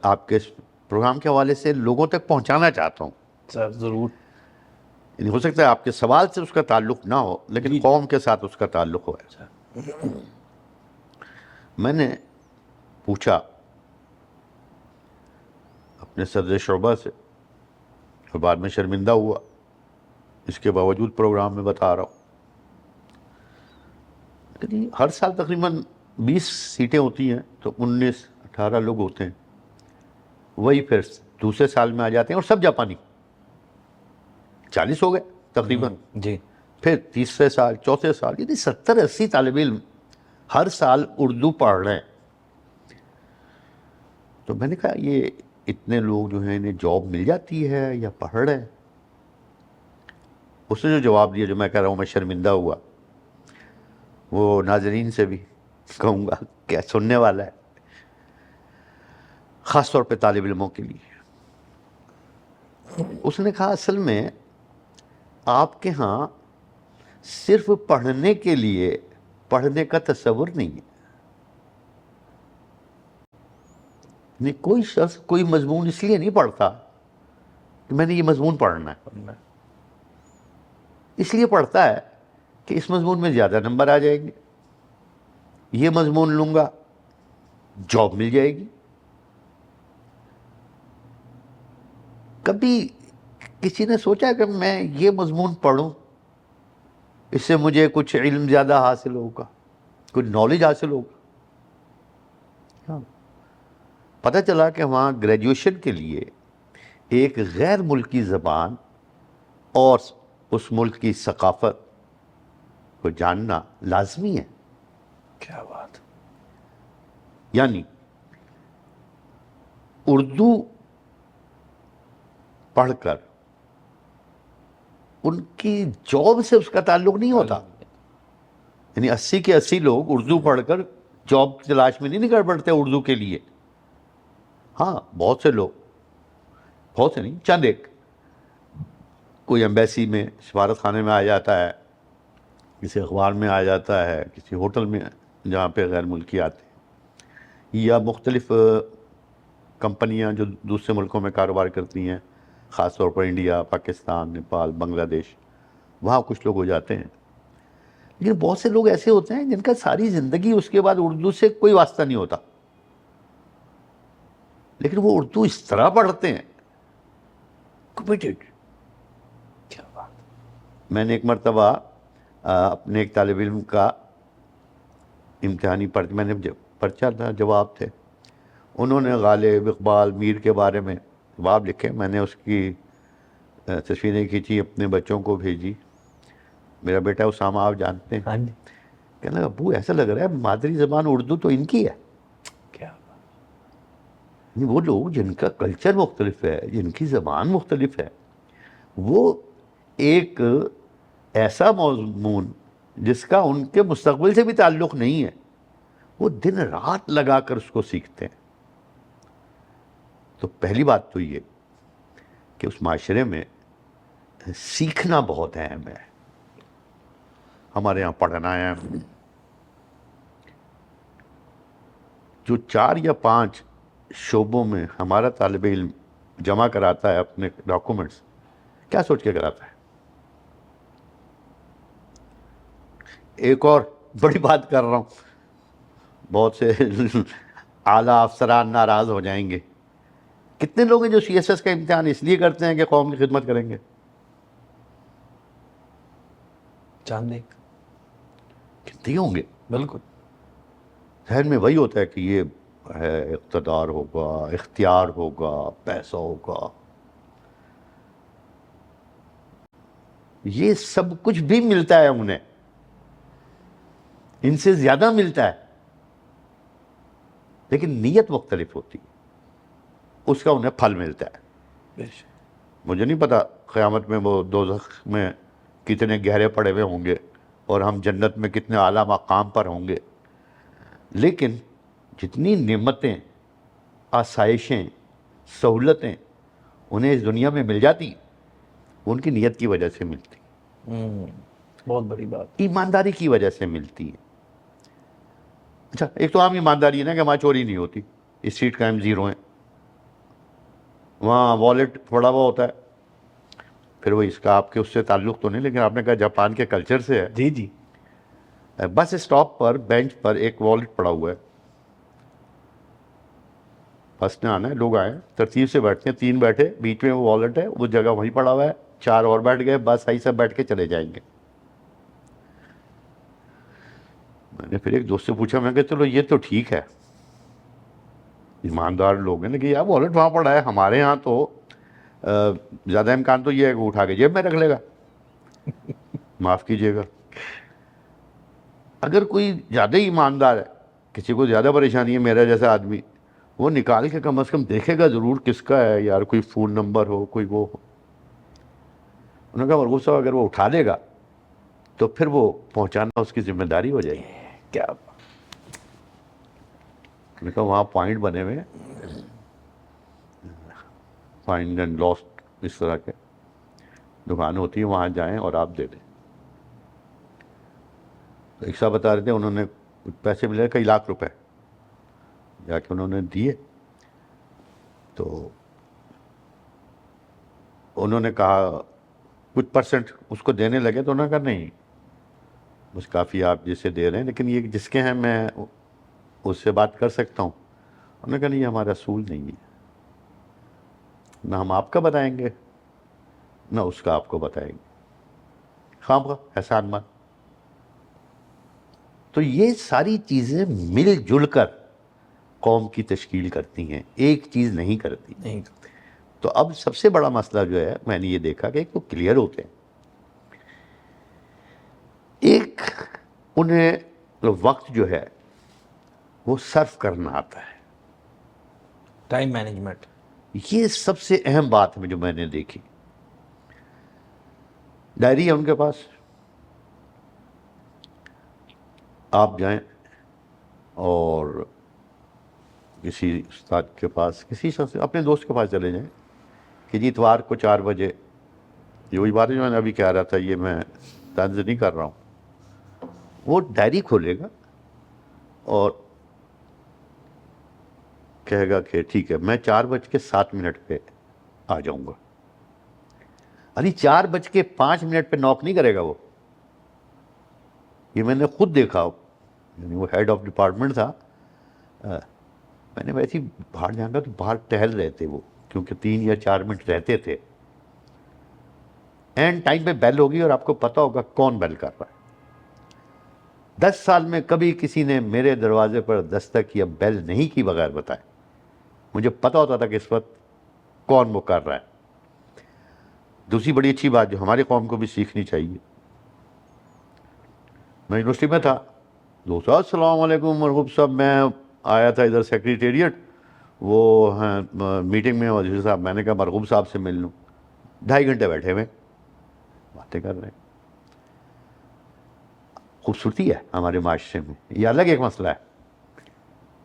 آپ کے اس پروگرام کے حوالے سے لوگوں تک پہنچانا چاہتا ہوں۔ سر ضرور۔ یعنی ہو سکتا ہے آپ کے سوال سے اس کا تعلق نہ ہو لیکن قوم کے ساتھ اس کا تعلق ہو۔ میں نے پوچھا اپنے صدر شعبہ سے اور بعد میں شرمندہ ہوا، اس کے باوجود پروگرام میں بتا رہا ہوں کہ ہر سال تقریباً 20 سیٹیں ہوتی ہیں تو 19-18 لوگ ہوتے ہیں، وہی پھر دوسرے سال میں آ جاتے ہیں اور سب جاپانی، 40 ہو گئے تقریباً، جی، پھر تیسرے سال، چوتھے سال، یعنی 70-80 طالب علم ہر سال اردو پڑھ رہے ہیں۔ تو میں نے کہا یہ اتنے لوگ جو ہیں انہیں جاب مل جاتی ہے یا پڑھ رہے ہیں؟ اس نے جو جواب دیا، جو میں کہہ رہا ہوں میں شرمندہ ہوا، وہ ناظرین سے بھی کہوں گا کیا سننے والا ہے، خاص طور پہ طالب علموں کے لیے. اس نے کہا اصل میں آپ کے ہاں صرف پڑھنے کے لیے پڑھنے کا تصور نہیں ہے. نہیں، کوئی شخص کوئی مضمون اس لیے نہیں پڑھتا کہ میں نے یہ مضمون پڑھنا ہے، اس لیے پڑھتا ہے کہ اس مضمون میں زیادہ نمبر آ جائیں گے، یہ مضمون لوں گا جاب مل جائے گی. کبھی کسی نے سوچا کہ میں یہ مضمون پڑھوں، اس سے مجھے کچھ علم زیادہ حاصل ہوگا، کچھ نالج حاصل ہوگا؟ ہاں. پتہ چلا کہ وہاں گریجویشن کے لیے ایک غیر ملکی زبان اور اس ملک کی ثقافت کو جاننا لازمی ہے. کیا بات. یعنی اردو پڑھ کر ان کی جاب سے اس کا تعلق نہیں ہوتا. یعنی 80 کے 80 لوگ اردو پڑھ کر جاب کی تلاش میں نہیں نکل پڑتے اردو کے لیے. ہاں بہت سے لوگ، بہت سے نہیں، چند ایک، کوئی ایمبیسی میں، سفارت خانے میں آ جاتا ہے، کسی اخبار میں آ جاتا ہے، کسی ہوٹل میں جہاں پہ غیر ملکی آتے ہیں، یا مختلف کمپنیاں جو دوسرے ملکوں میں کاروبار کرتی ہیں، خاص طور پر انڈیا، پاکستان، نیپال، بنگلہ دیش، وہاں کچھ لوگ ہو جاتے ہیں. لیکن بہت سے لوگ ایسے ہوتے ہیں جن کا ساری زندگی اس کے بعد اردو سے کوئی واسطہ نہیں ہوتا، لیکن وہ اردو اس طرح پڑھتے ہیں، کمیٹڈ. کیا بات. میں نے ایک مرتبہ اپنے ایک طالب علم کا امتحانی میں نے پرچہ تھا، جواب تھے، انہوں نے غالب، اقبال، میر کے بارے میں جواب لکھے. میں نے اس کی تصویریں کھینچی، اپنے بچوں کو بھیجی. میرا بیٹا اسامہ آپ جانتے ہیں، ہاں جی. کہنے لگا ابو ایسا لگ رہا ہے مادری زبان اردو تو ان کی ہے. کیا بات. وہ لوگ جن کا کلچر مختلف ہے، جن کی زبان مختلف ہے، وہ ایک ایسا مضمون جس کا ان کے مستقبل سے بھی تعلق نہیں ہے، وہ دن رات لگا کر اس کو سیکھتے ہیں. تو پہلی بات تو یہ کہ اس معاشرے میں سیکھنا بہت اہم ہے. ہمارے یہاں پڑھنا ہے، جو 4 یا 5 شعبوں میں ہمارا طالب علم جمع کراتا ہے اپنے ڈاکومنٹس، کیا سوچ کے کراتا ہے؟ ایک اور بڑی بات کر رہا ہوں، بہت سے اعلیٰ افسران ناراض ہو جائیں گے. کتنے لوگ ہیں جو CSS کا امتحان اس لیے کرتے ہیں کہ قوم کی خدمت کریں گے؟ چاند ایک. کتنے ہوں گے؟ بالکل. ذہن میں وہی ہوتا ہے کہ یہ ہے، اقتدار ہوگا، اختیار ہوگا، پیسہ ہوگا. یہ سب کچھ بھی ملتا ہے انہیں، ان سے زیادہ ملتا ہے، لیکن نیت مختلف ہوتی ہے، اس کا انہیں پھل ملتا ہے. بے شک. مجھے نہیں پتا قیامت میں وہ دوزخ میں کتنے گہرے پڑے ہوئے ہوں گے اور ہم جنت میں کتنے اعلیٰ مقام پر ہوں گے، لیکن جتنی نعمتیں، آسائشیں، سہولتیں انہیں اس دنیا میں مل جاتی، ان کی نیت کی وجہ سے ملتی، بہت بڑی بات. ایمانداری کی وجہ سے ملتی ہے. اچھا، ایک تو عام ایمانداری ہے نا کہ وہاں چوری نہیں ہوتی، اسٹریٹ کرائم 0 ہیں، وہاں والیٹ پڑا ہوا ہوتا ہے. پھر وہ اس کا آپ کے اس سے تعلق تو نہیں، لیکن آپ نے کہا جاپان کے کلچر سے ہے. جی جی. بس اسٹاپ پر بینچ پر ایک والیٹ پڑا ہوا ہے، بس نے آنا ہے، لوگ آئے ترتیب سے بیٹھتے ہیں، 3 بیٹھے، بیچ میں وہ والیٹ ہے، وہ جگہ وہیں پڑا ہوا ہے، 4 اور بیٹھ گئے، بس صحیح سے بیٹھ کے چلے جائیں گے. میں نے پھر ایک دوست سے پوچھا، میں کہ چلو یہ تو ٹھیک ہے، ایماندار لوگ ہیں، لیکن یار والیٹ وہاں پڑا ہے، ہمارے ہاں تو زیادہ امکان تو یہ ہے کہ اٹھا کے جیب میں رکھ لے گا. معاف کیجیے گا، اگر کوئی زیادہ ایماندار ہے، کسی کو زیادہ پریشانی ہے، میرا جیسا آدمی، وہ نکال کے کم از کم دیکھے گا ضرور کس کا ہے، یار کوئی فون نمبر ہو، کوئی وہ ہو. انہوں نے کہا مرغوب صاحب اگر وہ اٹھا لے گا تو پھر وہ پہنچانا اس کی ذمہ داری ہو جائے گی. کیا میں نے کہا وہاں پوائنٹ بنے ہوئے ہیں، فائنڈ اینڈ لاسٹ اس طرح کے دکان ہوتی ہے، وہاں جائیں اور آپ دے دیں. تو ایک صاحب بتا رہے تھے انہوں نے پیسے ملے کئی لاکھ روپے، جا کے انہوں نے دیے. تو انہوں نے کہا کچھ پرسنٹ اس کو دینے لگے، تو انہوں نے کہا نہیں بس کافی آپ جسے دے رہے ہیں، لیکن یہ جس کے ہیں میں اس سے بات کر سکتا ہوں. انہوں نے کہا نہیں یہ ہمارا اصول نہیں ہے، نہ ہم آپ کا بتائیں گے نہ اس کا آپ کو بتائیں گے، خواہ احسان مان. تو یہ ساری چیزیں مل جل کر قوم کی تشکیل کرتی ہیں، ایک چیز نہیں کرتی. نہیں. تو اب سب سے بڑا مسئلہ جو ہے میں نے یہ دیکھا کہ ایک تو کلیئر ہوتے ہیں، ایک انہیں وقت جو ہے وہ صرف کرنا آتا ہے. Time management. یہ سب سے اہم بات ہے جو میں نے دیکھی. ڈائری ہے ان کے پاس، آپ جائیں اور کسی استاد کے پاس، کسی شخص اپنے دوست کے پاس چلے جائیں کہ جی اتوار کو 4 بجے، یہ وہی بات ہے جو میں نے ابھی کہہ رہا تھا، یہ میں طنز نہیں کر رہا ہوں. وہ ڈائری کھولے گا اور کہے گا کہ ٹھیک ہے میں 4:07 پہ آ جاؤں گا. ارے 4:05 پہ نوک نہیں کرے گا وہ. یہ میں نے خود دیکھا، یعنی وہ ہیڈ آف ڈپارٹمنٹ تھا، میں نے ویسے ہی باہر جانا تو باہر ٹہل رہے تھے وہ، کیونکہ 3 یا 4 منٹ رہتے تھے. اینڈ ٹائم پہ بیل ہوگی اور آپ کو پتا ہوگا کون بیل کر رہا ہے. 10 سال میں کبھی کسی نے میرے دروازے پر دستک یا بیل نہیں کی بغیر بتائے. مجھے پتا ہوتا تھا کہ اس وقت کون وہ کر رہا ہے. دوسری بڑی اچھی بات جو ہماری قوم کو بھی سیکھنی چاہیے، میں یونیورسٹی میں تھا، دوست السلام علیکم مرغوب صاحب، میں آیا تھا ادھر سیکریٹریٹ، وہ ہیں میٹنگ میں وزیر صاحب. میں نے کہا مرغوب صاحب سے مل لوں. 2.5 گھنٹے بیٹھے ہوئے باتیں کر رہے ہیں. خوبصورتی ہے ہمارے معاشرے میں، یہ الگ ایک مسئلہ ہے.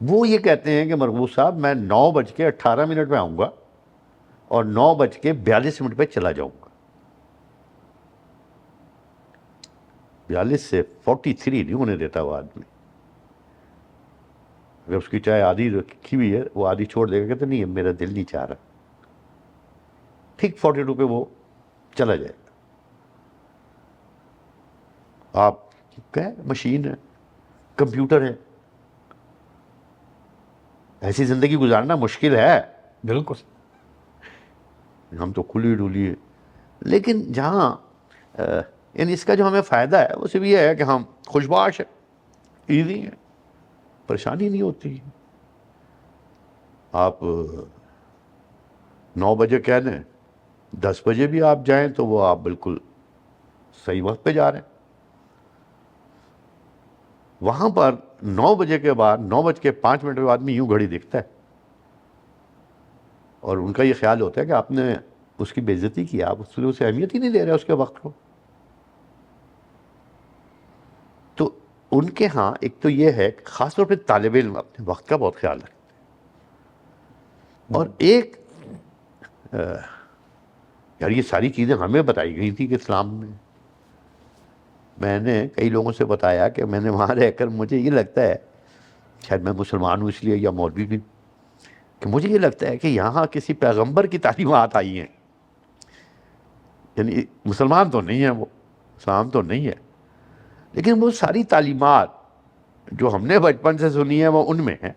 وہ یہ کہتے ہیں کہ مرغوب صاحب میں 9:18 پہ آؤں گا اور 9:42 پہ چلا جاؤں گا. 42 سے 43 نہیں ہونے دیتا وہ آدمی. اگر اس کی چائے آدھی رکھی ہوئی ہے وہ آدھی چھوڑ دے گا، کہتے نہیں میرا دل نہیں چاہ رہا. ٹھیک 42 پہ وہ چلا جائے گا. آپ کہیں مشین ہے، کمپیوٹر ہے، ایسی زندگی گزارنا مشکل ہے. بالکل. ہم تو کھلی ڈولی ہے. لیکن جہاں یعنی اس کا جو ہمیں فائدہ ہے وہ صرف یہ ہے کہ ہم خوشباش ہیں، ایزی ہیں، پریشانی نہیں ہوتی. آپ 9 بجے کہہ دیں، 10 بجے بھی آپ جائیں تو وہ آپ بالکل صحیح وقت پہ جا رہے ہیں. وہاں پر 9 بجے کے بعد 9:05 پہ آدمی یوں گھڑی دیکھتا ہے اور ان کا یہ خیال ہوتا ہے کہ آپ نے اس کی بے عزتی کی، آپ اس لیے اسے اہمیت ہی نہیں دے رہے اس کے وقت کو. تو ان کے ہاں ایک تو یہ ہے کہ خاص طور پہ طالب علم اپنے وقت کا بہت خیال رکھتے ہیں. اور ایک یار یہ ساری چیزیں ہمیں بتائی گئی تھی کہ اسلام میں نے کئی لوگوں سے بتایا کہ میں نے وہاں رہ کر مجھے یہ لگتا ہے، شاید میں مسلمان ہوں اس لیے یا مولوی بھی، کہ مجھے یہ لگتا ہے کہ یہاں کسی پیغمبر کی تعلیمات آئی ہیں. یعنی مسلمان تو نہیں ہیں وہ، اسلام تو نہیں ہے، لیکن وہ ساری تعلیمات جو ہم نے بچپن سے سنی ہے وہ ان میں ہیں.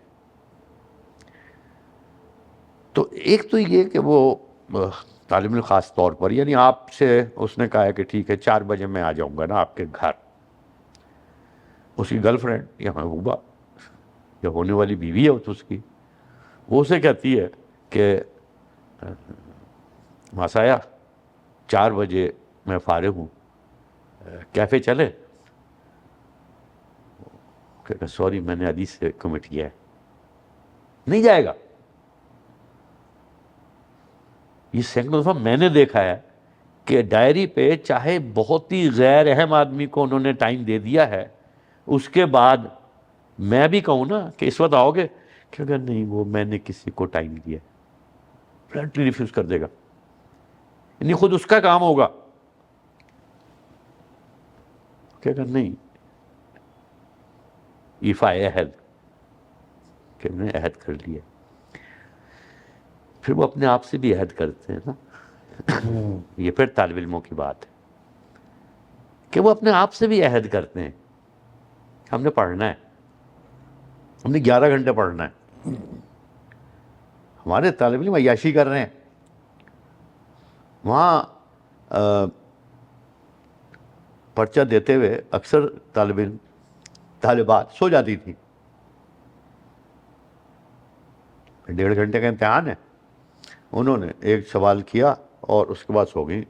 تو ایک تو یہ کہ وہ طالب علم خاص طور پر، یعنی آپ سے اس نے کہا ہے کہ ٹھیک ہے 4 بجے میں آ جاؤں گا نا آپ کے گھر. اس کی گرل فرینڈ یا محبوبہ یا ہونے والی بیوی ہے تو اس کی، وہ اسے کہتی ہے کہ ماسایا 4 بجے میں فارغ ہوں، کیفے چلے؟ کہ سوری میں نے حدیث سے کمٹ کیا ہے، نہیں جائے گا. یہ سینکڑوں دفعہ میں نے دیکھا ہے کہ ڈائری پہ چاہے بہت ہی غیر اہم آدمی کو انہوں نے ٹائم دے دیا ہے، اس کے بعد میں بھی کہوں نا کہ اس وقت آؤ گے، کہ اگر نہیں وہ میں نے کسی کو ٹائم دیا، فلیٹلی ریفیوز کر دے گا، یعنی خود اس کا کام ہوگا کہ اگر نہیں ایفائے عہد کہ میں نے عہد کر لیا، پھر وہ اپنے آپ سے بھی عہد کرتے ہیں نا. یہ پھر طالب علموں کی بات ہے کہ وہ اپنے آپ سے بھی عہد کرتے ہیں، ہم نے پڑھنا ہے، ہم نے 11 گھنٹے پڑھنا ہے. ہمارے طالب علم عیاشی کر رہے ہیں، وہاں پرچہ دیتے ہوئے اکثر طالب علم طالبات سو جاتی تھی. 1.5 گھنٹے کا امتحان ہے، انہوں نے ایک سوال کیا اور اس کے بعد سو گئی.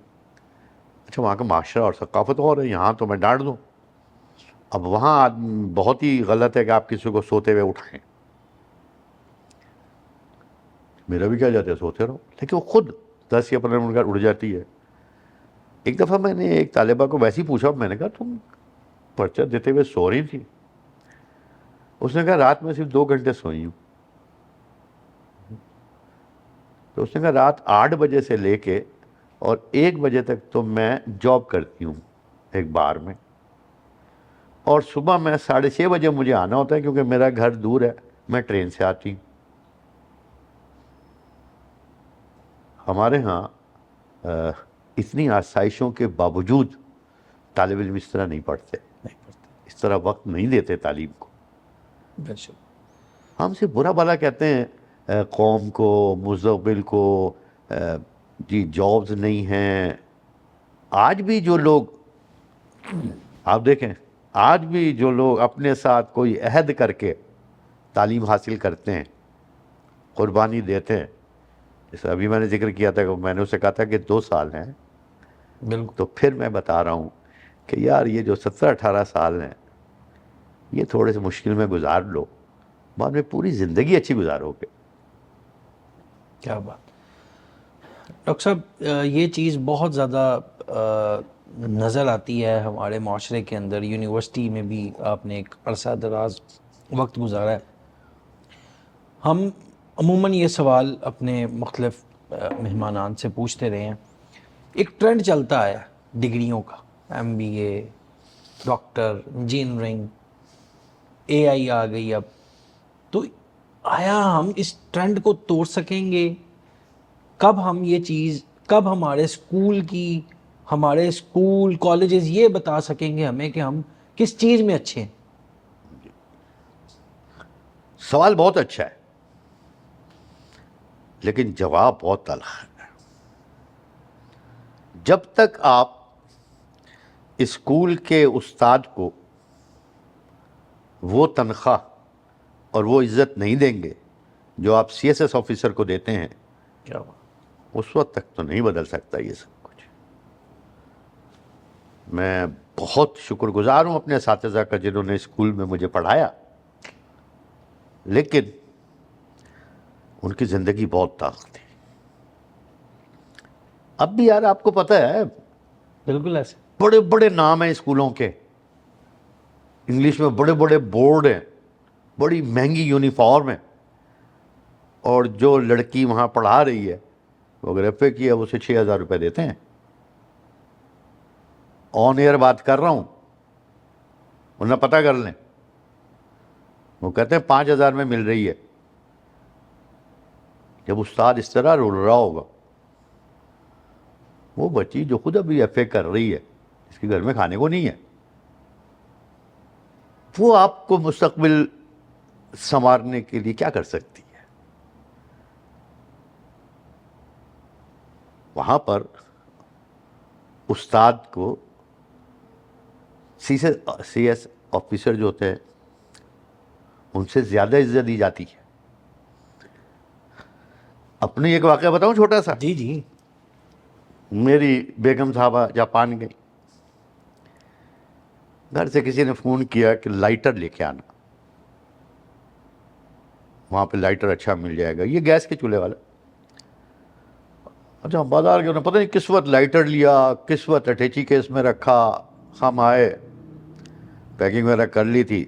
اچھا وہاں کا معاشرہ اور ثقافت اور ہے، یہاں تو میں ڈانٹ دوں. اب وہاں بہت ہی غلط ہے کہ آپ کسی کو سوتے ہوئے اٹھائیں. میرا بھی کیا جاتا ہے سوتے رہو، لیکن وہ خود 10 یا 15 منٹ کا اڑ جاتی ہے. ایک دفعہ میں نے ایک طالبہ کو ویسے ہی پوچھا، میں نے کہا تم پرچہ دیتے ہوئے سو رہی تھی؟ اس نے کہا رات میں صرف 2 گھنٹے سوئی ہوں. تو اس نے کہا رات 8 بجے سے لے کے اور 1 بجے تک تو میں جاب کرتی ہوں ایک بار میں، اور صبح میں 6:30 بجے مجھے آنا ہوتا ہے کیونکہ میرا گھر دور ہے، میں ٹرین سے آتی ہوں. ہمارے ہاں اتنی آسائشوں کے باوجود طالب علم اس طرح نہیں پڑھتے، اس طرح وقت نہیں دیتے تعلیم کو. ہم سے برا بھلا کہتے ہیں قوم کو، مستقبل کو، جی جابز نہیں ہیں. آج بھی جو لوگ، آپ دیکھیں، آج بھی جو لوگ اپنے ساتھ کوئی عہد کر کے تعلیم حاصل کرتے ہیں، قربانی دیتے ہیں، جیسے ابھی میں نے ذکر کیا تھا کہ میں نے اسے کہا تھا کہ 2 سال ہیں، بالکل. تو پھر میں بتا رہا ہوں کہ یار یہ جو 17-18 سال ہیں یہ تھوڑے سے مشکل میں گزار لو، بعد میں پوری زندگی اچھی گزارو گے. کیا بات. ڈاکٹر صاحب یہ چیز بہت زیادہ نظر آتی ہے ہمارے معاشرے کے اندر. یونیورسٹی میں بھی آپ نے ایک عرصہ دراز وقت گزارا ہے. ہم عموماً یہ سوال اپنے مختلف مہمانان سے پوچھتے رہے ہیں. ایک ٹرینڈ چلتا ہے ڈگریوں کا، MBA، ڈاکٹر، انجینئرنگ، AI آ گئی اب. تو آیا ہم اس ٹرینڈ کو توڑ سکیں گے؟ کب ہم یہ چیز، کب ہمارے اسکول کالجز یہ بتا سکیں گے ہمیں کہ ہم کس چیز میں اچھے ہیں؟ سوال بہت اچھا ہے لیکن جواب بہت تلخ ہے. جب تک آپ اسکول کے استاد کو وہ تنخواہ اور وہ عزت نہیں دیں گے جو آپ CSS آفیسر کو دیتے ہیں، کیا بات. اس وقت تک تو نہیں بدل سکتا یہ سب کچھ. میں بہت شکر گزار ہوں اپنے اساتذہ کا جنہوں نے اسکول میں مجھے پڑھایا، لیکن ان کی زندگی بہت تلخ تھی. اب بھی یار آپ کو پتہ ہے بالکل ایسے. بڑے بڑے نام ہیں اسکولوں کے، انگلش میں بڑے بڑے بورڈ ہیں، بڑی مہنگی یونیفارم ہے، اور جو لڑکی وہاں پڑھا رہی ہے وہ اگر ایف اے کی ہے اسے 6,000 روپے دیتے ہیں. آن ایئر بات کر رہا ہوں، ورنہ پتہ کر لیں. وہ کہتے ہیں 5,000 میں مل رہی ہے. جب استاد اس طرح رول رہا ہوگا، وہ بچی جو خود ابھی ایف اے کر رہی ہے، اس کے گھر میں کھانے کو نہیں ہے، وہ آپ کو مستقبل سنوارنے کے لیے کیا کر سکتی ہے؟ وہاں پر استاد کو CS آفیسر جو ہوتے ہیں ان سے زیادہ عزت دی جاتی ہے. اپنی ایک واقعہ بتاؤں چھوٹا سا. جی جی. میری بیگم صاحبہ جاپان گئی، گھر سے کسی نے فون کیا کہ لائٹر لے کے آنا، وہاں پہ لائٹر اچھا مل جائے گا، یہ گیس کے چولہے والا. اچھا بازار گئے, انہیں پتہ نہیں کس وقت لائٹر لیا, کس وقت اٹیچی کیس میں رکھا. ہم آئے, پیکنگ وغیرہ کر لی تھی,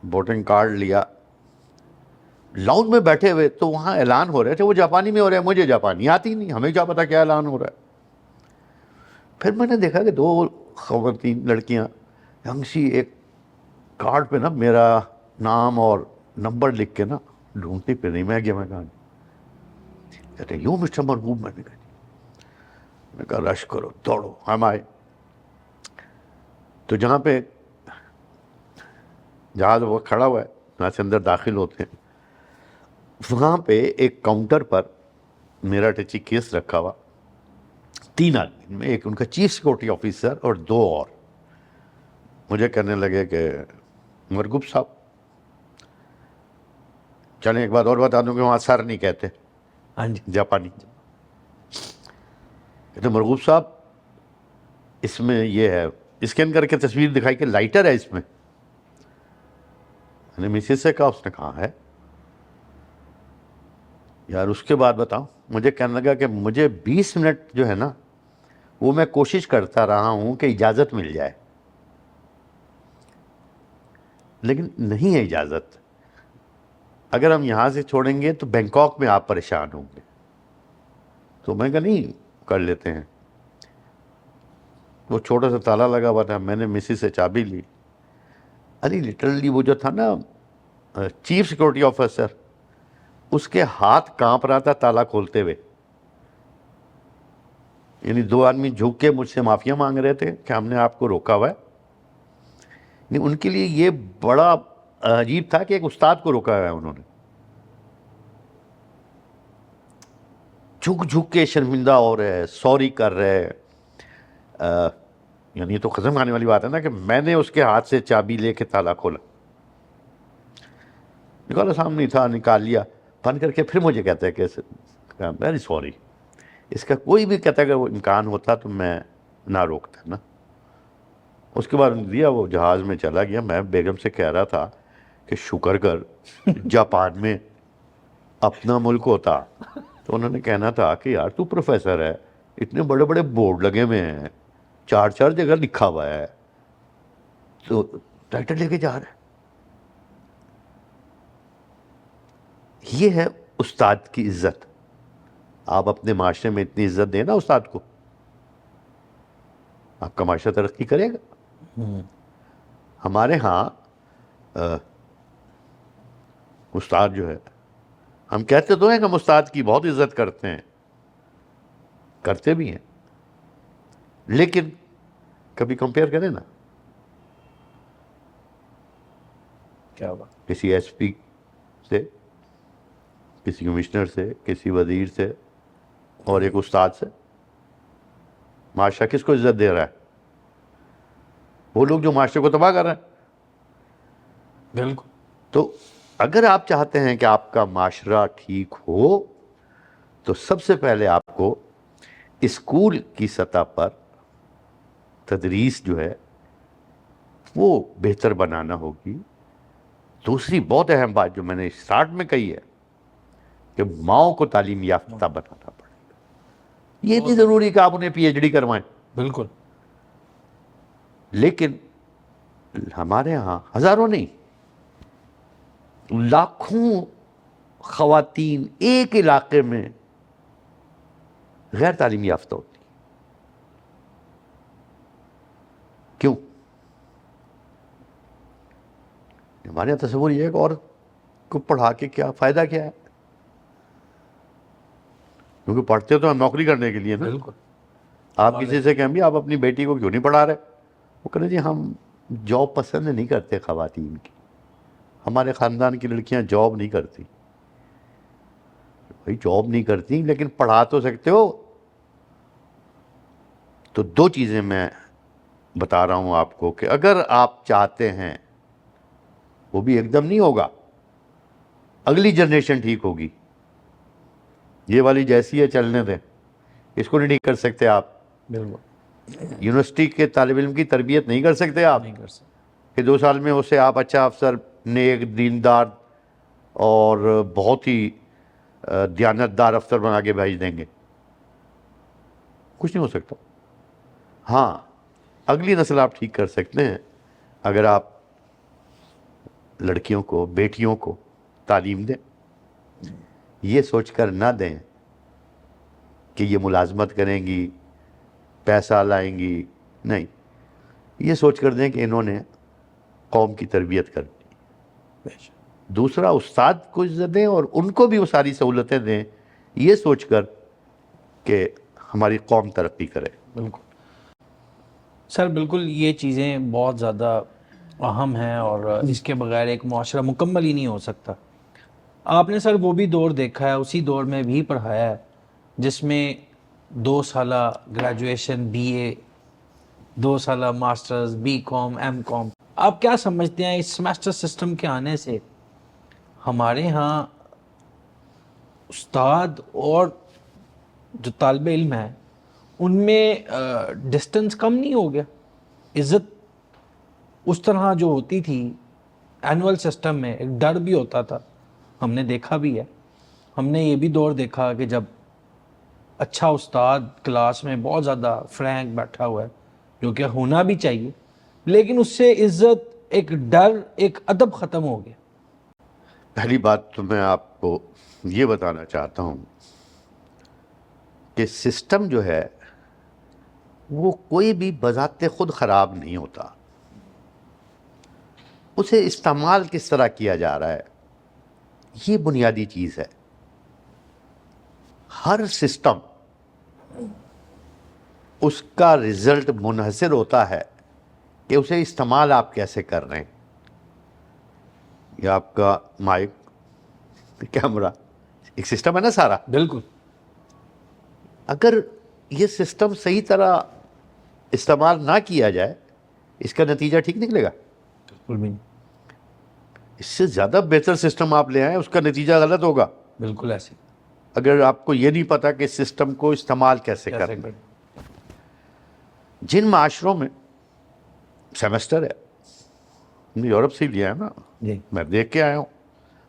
ووٹنگ کارڈ لیا, لاؤنج میں بیٹھے ہوئے تو وہاں اعلان ہو رہے تھے, وہ جاپانی میں ہو رہے ہیں, مجھے جاپانی آتی نہیں, ہمیں کیا پتا کیا اعلان ہو رہا ہے. پھر میں نے دیکھا کہ 2 خواتین لڑکیاں ینگ سی ایک کارڈ پہ نا میرا نام اور نمبر لکھ کے نا ڈھونڈتی پھر رہی. میں گیا, میں کہا کہتے یوں مسٹر مرغوب. میں نے کہا رش کرو, دوڑو. ہم آئے تو جہاں پہ جہاز وہ کھڑا ہوا ہے, وہاں سے اندر داخل ہوتے ہیں, وہاں پہ ایک کاؤنٹر پر میرا ٹچی کیس رکھا ہوا, 3 آدمی, ان میں ایک ان کا چیف سیکورٹی آفیسر اور 2 اور. مجھے کہنے لگے کہ مرغوب صاحب چلیں ایک بات اور بتا دوں کہ وہاں سر نہیں کہتے, ہاں جی, جاپانی. کہتے مرغوب صاحب اس میں یہ ہے, اسکین کر کے تصویر دکھائی کہ لائٹر ہے اس میں. میں نے مسز سے کہا, اس نے کہا ہے. یار اس کے بعد بتاؤ, مجھے کہنے لگا کہ مجھے 20 منٹ جو ہے نا وہ میں کوشش کرتا رہا ہوں کہ اجازت مل جائے, لیکن نہیں ہے اجازت. اگر ہم یہاں سے چھوڑیں گے تو بینکاک میں آپ پریشان ہوں گے. تو میں کہا نہیں کر لیتے ہیں. وہ چھوٹا سا تالا لگا ہوا تھا, میں نے مسز سے چابی لی. ارے لٹرلی وہ جو تھا نا چیف سیکورٹی آفیسر, اس کے ہاتھ کانپ رہا تھا تالا کھولتے ہوئے. یعنی 2 آدمی جھک کے مجھ سے معافیا مانگ رہے تھے کہ ہم نے آپ کو روکا ہوا ہے. نہیں, ان کے لیے یہ بڑا عجیب تھا کہ ایک استاد کو روکا ہوا ہے انہوں نے. جھک جھک کے شرمندہ ہو رہے, سوری کر رہے. یعنی یہ تو قسم کھانے والی بات ہے نا کہ میں نے اس کے ہاتھ سے چابی لے کے تالا کھولا, نکالا سامنے نہیں تھا, نکال لیا بند کر کے. پھر مجھے کہتا ہے کہ ویری سوری. اس کا کوئی بھی کہتا ہے کہ وہ امکان ہوتا تو میں نہ روکتا نا. اس کے بعد دیا, وہ جہاز میں چلا گیا. میں بیگم سے کہہ رہا تھا کہ شکر کر جاپان میں اپنا ملک ہوتا تو انہوں نے کہنا تھا کہ یار تو پروفیسر ہے, اتنے بڑے بڑے بورڈ لگے ہوئے ہیں, 4 جگہ لکھا ہوا ہے, تو ٹائٹل لے کے جا رہا ہے. یہ ہے استاد کی عزت. آپ اپنے معاشرے میں اتنی عزت دیں نا استاد کو, آپ کا معاشرہ ترقی کرے گا. ہمارے ہاں استاد جو ہے, ہم کہتے تو ہیں کہ ہم استاد کی بہت عزت کرتے ہیں, کرتے بھی ہیں, لیکن کبھی کمپیئر کریں نا کیا بات. کسی ایس پی سے, کسی کمشنر سے, کسی وزیر سے, اور ایک استاد سے. معاشرہ کس کو عزت دے رہا ہے؟ وہ لوگ جو معاشرے کو تباہ کر رہے ہیں. بالکل. تو اگر آپ چاہتے ہیں کہ آپ کا معاشرہ ٹھیک ہو تو سب سے پہلے آپ کو اسکول کی سطح پر تدریس جو ہے وہ بہتر بنانا ہوگی. دوسری بہت اہم بات جو میں نے اسٹارٹ میں کہی ہے کہ ماؤں کو تعلیم یافتہ بنانا پڑے گا. یہ نہیں ضروری کہ آپ انہیں پی ایچ ڈی کروائیں, بالکل. لیکن ہمارے ہاں ہزاروں نہیں, لاکھوں خواتین ایک علاقے میں غیر تعلیم یافتہ ہوتی. کیوں؟ ہمارے یہاں تصور یہ ہے کہ عورت کو پڑھا کے کیا فائدہ کیا ہے, کیونکہ پڑھتے تو ہم نوکری کرنے کے لیے نا. بالکل. آپ کسی سے کہیں بھی آپ اپنی بیٹی کو کیوں نہیں پڑھا رہے, وہ کہتے جی ہم جاب پسند نہیں کرتے خواتین کی, ہمارے خاندان کی لڑکیاں جاب نہیں کرتی. بھائی جاب نہیں کرتی لیکن پڑھا تو سکتے ہو. تو 2 چیزیں میں بتا رہا ہوں آپ کو کہ اگر آپ چاہتے ہیں, وہ بھی ایک دم نہیں ہوگا, اگلی جنریشن ٹھیک ہوگی. یہ والی جیسی ہے چلنے دیں, اس کو نہیں ٹھیک کر سکتے آپ. بالکل. یونیورسٹی کے طالب علم کی تربیت نہیں کر سکتے آپ نہیں کر سکتے. کہ 2 سال میں اسے آپ اچھا افسر, نیک, دیندار اور بہت ہی دیانتدار افسر بنا کے بھیج دیں گے. کچھ نہیں ہو سکتا. ہاں اگلی نسل آپ ٹھیک کر سکتے ہیں اگر آپ لڑکیوں کو بیٹیوں کو تعلیم دیں, یہ سوچ کر نہ دیں کہ یہ ملازمت کریں گی پیسہ لائیں گی, نہیں, یہ سوچ کر دیں کہ انہوں نے قوم کی تربیت کرنی. دوسرا استاد کو عزت دیں اور ان کو بھی وہ ساری سہولتیں دیں, یہ سوچ کر کہ ہماری قوم ترقی کرے. بالکل سر, بالکل یہ چیزیں بہت زیادہ اہم ہیں اور اس کے بغیر ایک معاشرہ مکمل ہی نہیں ہو سکتا. آپ نے سر وہ بھی دور دیکھا ہے, اسی دور میں بھی پڑھایا ہے جس میں 2 سالہ گریجویشن بی اے, 2 سالہ ماسٹرز, بی کام, ایم کام. آپ کیا سمجھتے ہیں اس سیمیسٹر سسٹم کے آنے سے ہمارے ہاں استاد اور جو طالب علم ہیں ان میں ڈسٹنس کم نہیں ہو گیا؟ عزت اس طرح جو ہوتی تھی اینول سسٹم میں, ایک ڈر بھی ہوتا تھا, ہم نے دیکھا بھی ہے. ہم نے یہ بھی دور دیکھا کہ جب اچھا استاد کلاس میں بہت زیادہ فرینک بیٹھا ہوا ہے, جو کہ ہونا بھی چاہیے, لیکن اس سے عزت, ایک ڈر, ایک ادب ختم ہو گیا. پہلی بات تو میں آپ کو یہ بتانا چاہتا ہوں کہ سسٹم جو ہے وہ کوئی بھی بذات خود خراب نہیں ہوتا, اسے استعمال کس طرح کیا جا رہا ہے یہ بنیادی چیز ہے. ہر سسٹم اس کا رزلٹ منحصر ہوتا ہے کہ اسے استعمال آپ کیسے کر رہے ہیں. یہ آپ کا مائک, کیمرہ, ایک سسٹم ہے نا سارا. بالکل. اگر یہ سسٹم صحیح طرح استعمال نہ کیا جائے اس کا نتیجہ ٹھیک نکلے گا؟ بالکل بھی نہیں. اس سے زیادہ بہتر سسٹم آپ لے آئیں اس کا نتیجہ غلط ہوگا. بالکل ایسے. اگر آپ کو یہ نہیں پتا کہ سسٹم کو استعمال کیسے کرنا. جن معاشروں میں سیمسٹر ہے, یورپ سے ہی لیا ہے نا, جی میں دیکھ کے آیا ہوں.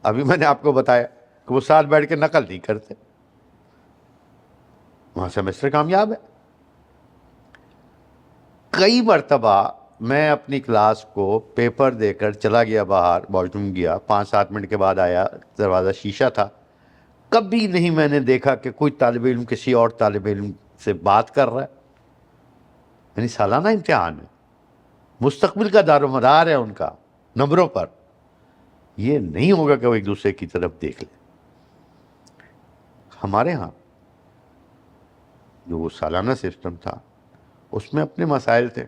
ابھی میں نے آپ کو بتایا کہ وہ ساتھ بیٹھ کے نقل نہیں کرتے, وہاں سیمسٹر کامیاب ہے. کئی مرتبہ میں اپنی کلاس کو پیپر دے کر چلا گیا باہر, واش روم گیا, 5-7 منٹ کے بعد آیا, دروازہ شیشہ تھا, کبھی نہیں میں نے دیکھا کہ کوئی طالب علم کسی اور طالب علم سے بات کر رہا ہے. یعنی سالانہ امتحان ہے, مستقبل کا دار و مدار ہے ان کا نمبروں پر. یہ نہیں ہوگا کہ وہ ایک دوسرے کی طرف دیکھ لیں. ہمارے ہاں جو وہ سالانہ سسٹم تھا اس میں اپنے مسائل تھے.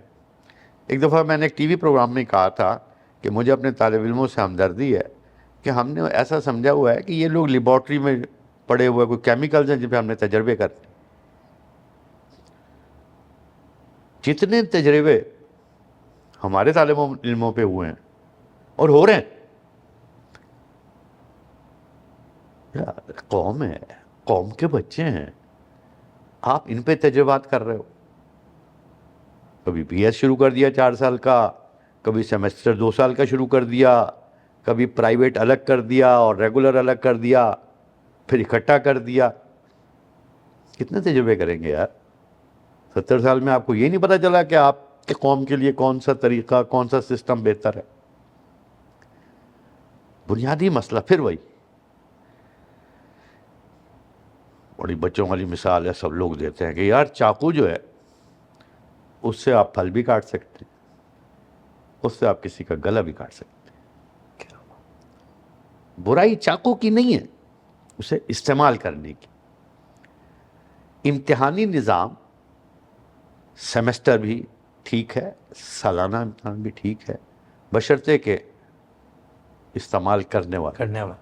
ایک دفعہ میں نے ایک ٹی وی پروگرام میں کہا تھا کہ مجھے اپنے طالب علموں سے ہمدردی ہے کہ ہم نے ایسا سمجھا ہوا ہے کہ یہ لوگ لیبارٹری میں پڑے ہوئے کوئی کیمیکلز ہیں جن پہ ہم نے تجربے کرتے. جتنے تجربے ہمارے طالب علموں پہ ہوئے ہیں اور ہو رہے ہیں, قوم ہے, قوم کے بچے ہیں, آپ ان پہ تجربات کر رہے ہو. کبھی بی ایس شروع کر دیا 4 سال کا, کبھی سیمسٹر 2 سال کا شروع کر دیا, کبھی پرائیویٹ الگ کر دیا اور ریگولر الگ کر دیا, پھر اکٹھا کر دیا. کتنے تجربے کریں گے یار؟ 70 سال میں آپ کو یہ نہیں پتا چلا کہ آپ کے قوم کے لیے کون سا طریقہ, کون سا سسٹم بہتر ہے. بنیادی مسئلہ پھر وہی بڑی بچوں والی مثال ہے, سب لوگ دیتے ہیں کہ یار چاقو جو ہے اس سے آپ پھل بھی کاٹ سکتے ہیں, اس سے آپ کسی کا گلا بھی کاٹ سکتے ہیں. برائی چاقو کی نہیں ہے, اسے استعمال کرنے کی. امتحانی نظام سیمسٹر بھی ٹھیک ہے, سالانہ امتحان بھی ٹھیک ہے, بشرطے کہ استعمال کرنے والا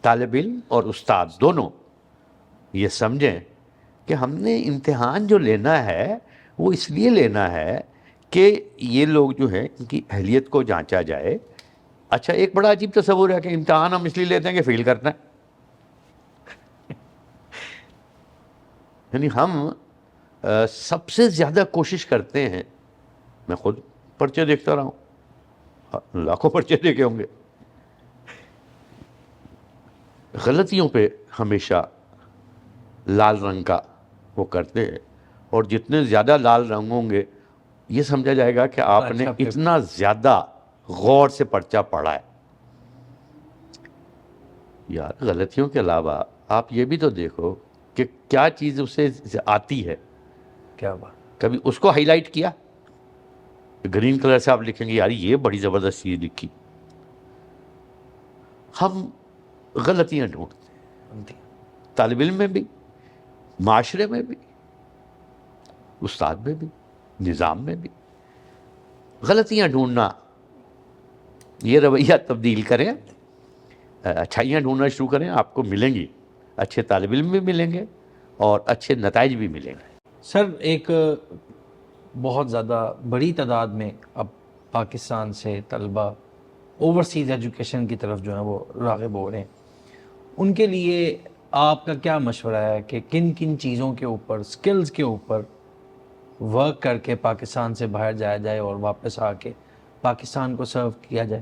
طالب علم اور استاد دونوں یہ سمجھیں کہ ہم نے امتحان جو لینا ہے وہ اس لیے لینا ہے کہ یہ لوگ جو ہیں ان کی اہلیت کو جانچا جائے. اچھا ایک بڑا عجیب تصور ہے کہ امتحان ہم اس لیے لیتے ہیں کہ فیل کرنا ہے. یعنی ہم سب سے زیادہ کوشش کرتے ہیں, میں خود پرچے دیکھتا رہا ہوں, لاکھوں پرچے دیکھے ہوں گے, غلطیوں پہ ہمیشہ لال رنگ کا وہ کرتے ہیں، اور جتنے زیادہ لال رنگ ہوں گے یہ سمجھا جائے گا کہ آپ نے اتنا زیادہ غور سے پرچہ پڑھا ہے۔ یار غلطیوں کے علاوہ آپ یہ بھی تو دیکھو کہ کیا چیز اسے آتی ہے، کیا بات، کبھی اس کو ہائی لائٹ کیا؟ گرین کلر سے آپ لکھیں گے یار یہ بڑی زبردست چیز لکھی۔ ہم غلطیاں ڈھونڈتے ہیں، طالب علم میں بھی، معاشرے میں بھی، استاد میں بھی، نظام میں بھی غلطیاں ڈھونڈنا۔ یہ رویہ تبدیل کریں، اچھائیاں ڈھونڈنا شروع کریں، آپ کو ملیں گی، اچھے طالب علم بھی ملیں گے اور اچھے نتائج بھی ملیں گے۔ سر ایک بہت زیادہ بڑی تعداد میں اب پاکستان سے طلبہ اوورسیز ایجوکیشن کی طرف جو ہے وہ راغب ہو رہے ہیں، ان کے لیے آپ کا کیا مشورہ ہے کہ کن کن چیزوں کے اوپر، سکلز کے اوپر ورک کر کے پاکستان سے باہر جایا جائے اور واپس آ کے پاکستان کو سرو کیا جائے؟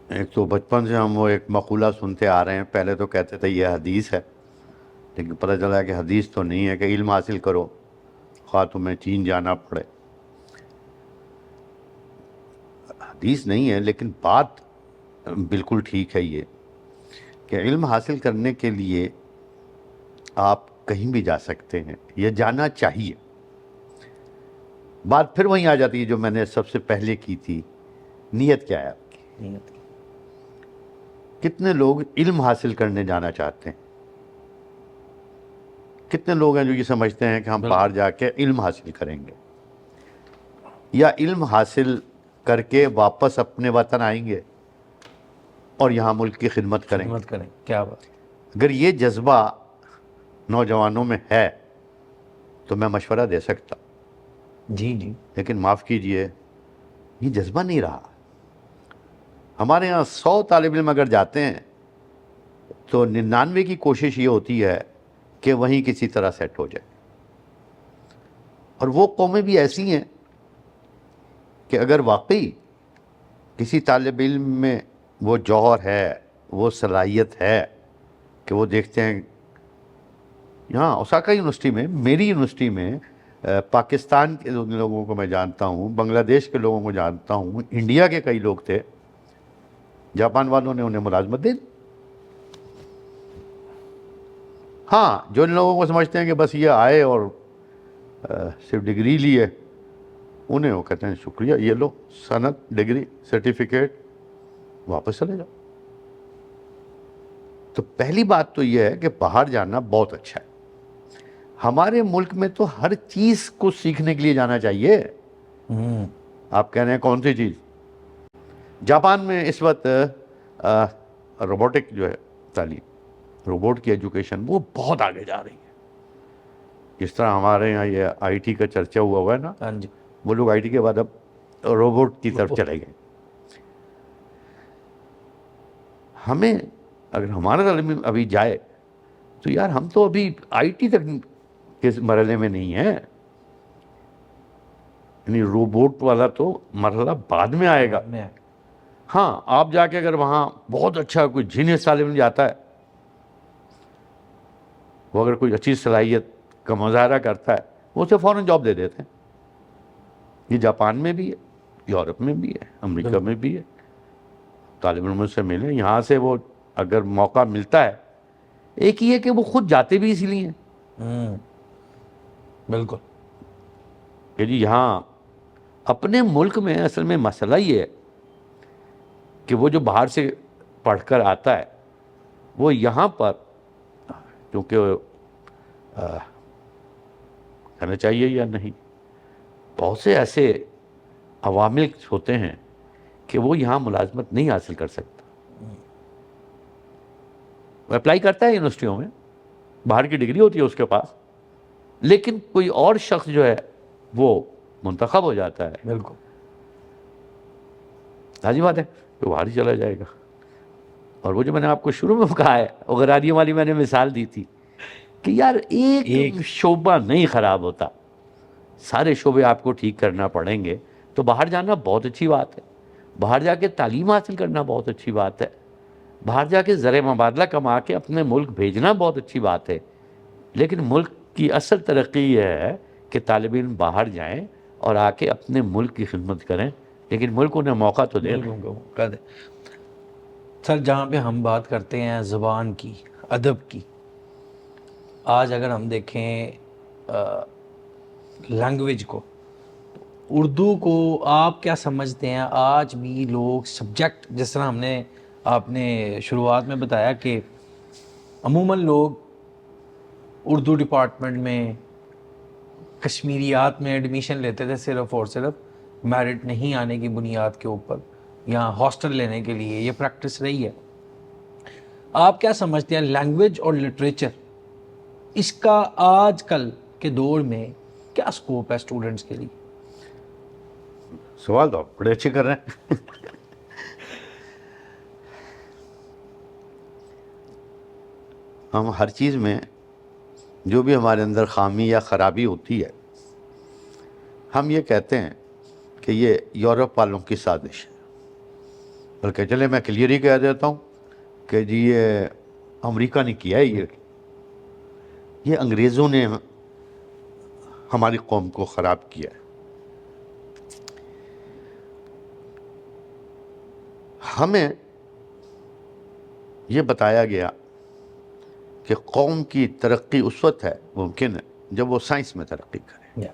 ایک تو بچپن سے ہم وہ ایک مقولہ سنتے آ رہے ہیں، پہلے تو کہتے تھے یہ حدیث ہے، لیکن پتہ چلا کہ حدیث تو نہیں ہے، کہ علم حاصل کرو خواہ تمہیں چین جانا پڑے۔ حدیث نہیں ہے، لیکن بات بالکل ٹھیک ہے یہ کہ علم حاصل کرنے کے لیے آپ کہیں بھی جا سکتے ہیں، یہ جانا چاہیے۔ بات پھر وہیں آ جاتی ہے جو میں نے سب سے پہلے کی تھی، نیت کیا ہے آپ کی؟ نیت کی۔ کتنے لوگ علم حاصل کرنے جانا چاہتے ہیں؟ کتنے لوگ ہیں جو یہ سمجھتے ہیں کہ ہم باہر جا کے علم حاصل کریں گے، یا علم حاصل کر کے واپس اپنے وطن آئیں گے اور یہاں ملک کی خدمت کریں گے؟ خدمت کریں، کیا بات۔ اگر یہ جذبہ نوجوانوں میں ہے تو میں مشورہ دے سکتا، جی جی، لیکن معاف کیجئے یہ جذبہ نہیں رہا۔ ہمارے ہاں 100 طالب علم اگر جاتے ہیں تو 99 کی کوشش یہ ہوتی ہے کہ وہیں کسی طرح سیٹ ہو جائے، اور وہ قومیں بھی ایسی ہیں کہ اگر واقعی کسی طالب علم میں وہ جوہر ہے، وہ صلاحیت ہے کہ وہ دیکھتے ہیں یہاں اوساکا یونیورسٹی میں، میری یونیورسٹی میں، پاکستان کے لوگوں کو میں جانتا ہوں، بنگلہ دیش کے لوگوں کو جانتا ہوں، انڈیا کے کئی لوگ تھے، جاپان والوں نے انہیں ملازمت دے دی۔ ہاں جو ان لوگوں کو سمجھتے ہیں کہ بس یہ آئے اور صرف ڈگری لی ہے، انہیں وہ کہتے ہیں شکریہ، یہ لو سند، ڈگری، سرٹیفکیٹ، واپس چلے جاؤ۔ تو پہلی بات تو یہ ہے کہ باہر جانا بہت اچھا ہے۔ ہمارے ملک میں تو ہر چیز کو سیکھنے کے لیے جانا چاہیے۔ آپ کہہ رہے ہیں کون سی چیز؟ جاپان میں اس وقت روبوٹک جو ہے تعلیم، روبوٹ کی ایجوکیشن، وہ بہت آگے جا رہی ہے۔ جس طرح ہمارے یہاں یہ آئی ٹی کا چرچہ ہوا ہے نا، ہاں جی، وہ لوگ آئی ٹی کے بعد اب روبوٹ کی طرف چلے گئے۔ ہمیں اگر ہمارا تعلیم ابھی جائے تو یار ہم تو ابھی آئی ٹی تک کے مرحلے میں نہیں ہیں، یعنی روبوٹ والا تو مرحلہ بعد میں آئے گا۔ ہاں آپ جا کے اگر وہاں بہت اچھا کوئی جینیس طالب علم جاتا ہے، وہ اگر کوئی اچھی صلاحیت کا مظاہرہ کرتا ہے، وہ اسے فوراً جاب دے دیتے ہیں۔ یہ جاپان میں بھی ہے، یورپ میں بھی ہے، امریکہ میں بھی ہے۔ طالب علموں سے ملیں، یہاں سے وہ اگر موقع ملتا ہے، ایک ہی ہے کہ وہ خود جاتے بھی اسی لیے ہیں بالکل کہ جی یہاں اپنے ملک میں اصل میں مسئلہ یہ ہے کہ وہ جو باہر سے پڑھ کر آتا ہے وہ یہاں پر کیونکہ کہنا چاہیے یا نہیں، بہت سے ایسے عوامل ہوتے ہیں کہ وہ یہاں ملازمت نہیں حاصل کر سکتا۔ وہ اپلائی کرتا ہے یونیورسٹیوں میں، باہر کی ڈگری ہوتی ہے اس کے پاس، لیکن کوئی اور شخص جو ہے وہ منتخب ہو جاتا ہے، بالکل لازم بات ہے کہ باہر ہی چلا جائے گا۔ اور وہ جو میں نے آپ کو شروع میں کہا ہے، غرانیوں والی میں نے مثال دی تھی کہ یار ایک شعبہ نہیں خراب ہوتا، سارے شعبے آپ کو ٹھیک کرنا پڑیں گے۔ تو باہر جانا بہت اچھی بات ہے، باہر جا کے تعلیم حاصل کرنا بہت اچھی بات ہے، باہر جا کے زر مبادلہ کما کے اپنے ملک بھیجنا بہت اچھی بات ہے، لیکن ملک کی اصل ترقی یہ ہے کہ طالب علم باہر جائیں اور آ کے اپنے ملک کی خدمت کریں، لیکن ملک انہیں موقع تو دے۔ بالکل موقع دے۔ سر جہاں پہ ہم بات کرتے ہیں زبان کی، ادب کی، آج اگر ہم دیکھیں لینگویج کو، اردو کو آپ کیا سمجھتے ہیں؟ آج بھی لوگ سبجیکٹ، جس طرح ہم نے آپ نے شروعات میں بتایا کہ عموماً لوگ اردو ڈپارٹمنٹ میں کشمیریات میں ایڈمیشن لیتے تھے صرف اور صرف میرٹ نہیں آنے کی بنیاد کے اوپر، یا ہاسٹل لینے کے لیے، یہ پریکٹس رہی ہے۔ آپ کیا سمجھتے ہیں لینگویج اور لٹریچر، اس کا آج کل کے دور میں کیا سکوپ ہے اسٹوڈنٹس کے لیے؟ سوال تو آپ بڑے اچھے کر رہے ہیں۔ ہم ہر چیز میں جو بھی ہمارے اندر خامی یا خرابی ہوتی ہے، ہم یہ کہتے ہیں کہ یہ یورپ والوں کی سازش ہے، بلکہ چلے میں کلیئر ہی کہہ دیتا ہوں کہ جی یہ امریکہ نے کیا ہے، یہ انگریزوں نے ہماری قوم کو خراب کیا ہے۔ ہمیں یہ بتایا گیا کہ قوم کی ترقی اس وقت ہے ممکن ہے جب وہ سائنس میں ترقی کرے۔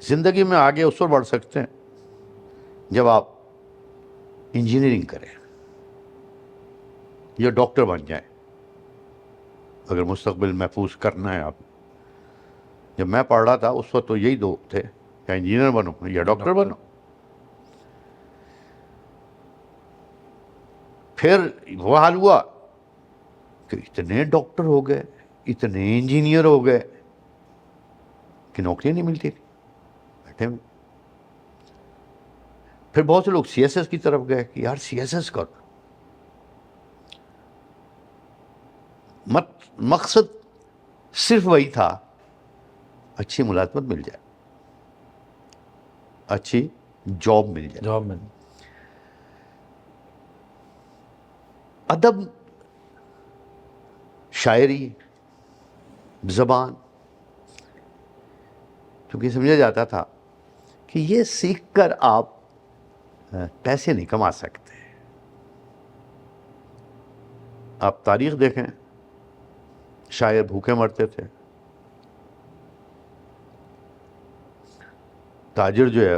زندگی میں آگے اس وقت بڑھ سکتے ہیں جب آپ انجینئرنگ کریں یا ڈاکٹر بن جائیں، اگر مستقبل محفوظ کرنا ہے آپ۔ جب میں پڑھ رہا تھا اس وقت تو یہی دو تھے، یا انجینئر بنو یا ڈاکٹر بنو۔ پھر وہ حال ہوا کہ اتنے ڈاکٹر ہو گئے، اتنے انجینئر ہو گئے کہ نوکریاں نہیں ملتی تھی بیٹھے ہوئے۔ پھر بہت سے لوگ سی ایس ایس کی طرف گئے کہ یار سی ایس ایس کر، مقصد صرف وہی تھا، اچھی ملازمت مل جائے، اچھی جاب مل جائے۔ جاب میں ادب، شاعری، زبان، کیونکہ سمجھا جاتا تھا کہ یہ سیکھ کر آپ پیسے نہیں کما سکتے۔ آپ تاریخ دیکھیں، شاعر بھوکے مرتے تھے، تاجر جو ہے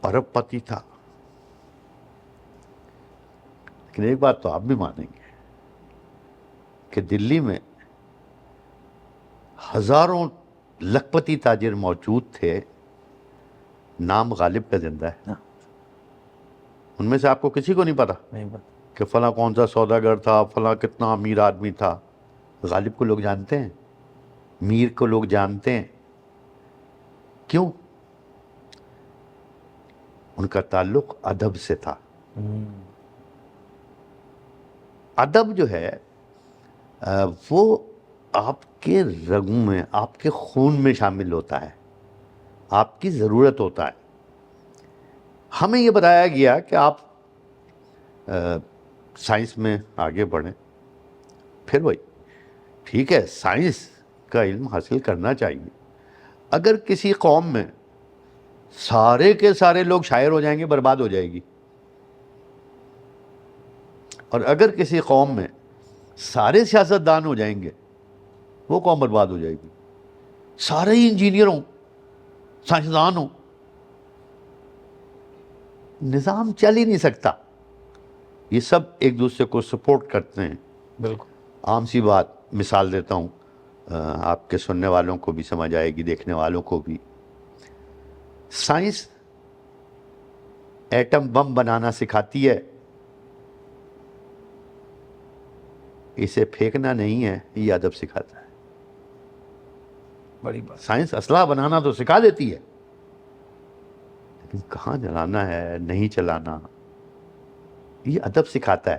ارب پتی تھا۔ لیکن ایک بات تو آپ بھی مانیں گے کہ دلی میں ہزاروں لکھپتی تاجر موجود تھے، نام غالب کا زندہ ہے۔ ان میں سے آپ کو کسی کو نہیں پتا نہیں پتا۔ کہ فلاں کون سا سوداگر تھا، فلاں کتنا امیر آدمی تھا۔ غالب کو لوگ جانتے ہیں، میر کو لوگ جانتے ہیں۔ کیوں؟ ان کا تعلق ادب سے تھا۔ ادب جو ہے وہ آپ کے رگوں میں، آپ کے خون میں شامل ہوتا ہے، آپ کی ضرورت ہوتا ہے۔ ہمیں یہ بتایا گیا کہ آپ سائنس میں آگے بڑھیں۔ پھر وہی ٹھیک ہے، سائنس کا علم حاصل کرنا چاہیے۔ اگر کسی قوم میں سارے کے سارے لوگ شاعر ہو جائیں گے، برباد ہو جائے گی۔ اور اگر کسی قوم میں سارے سیاستدان ہو جائیں گے، وہ قوم برباد ہو جائے گی۔ سارے ہی انجینئر ہوں، سائنسدان ہوں، نظام چل ہی نہیں سکتا۔ یہ سب ایک دوسرے کو سپورٹ کرتے ہیں۔ بالکل عام سی بات مثال دیتا ہوں، آپ کے سننے والوں کو بھی سمجھ آئے گی، دیکھنے والوں کو بھی۔ سائنس ایٹم بم بنانا سکھاتی ہے، اسے پھینکنا نہیں ہے، یہ ادب سکھاتا ہے۔ بڑی بات۔ سائنس اسلحہ بنانا تو سکھا دیتی ہے، لیکن کہاں چلانا ہے، نہیں چلانا، یہ ادب سکھاتا ہے۔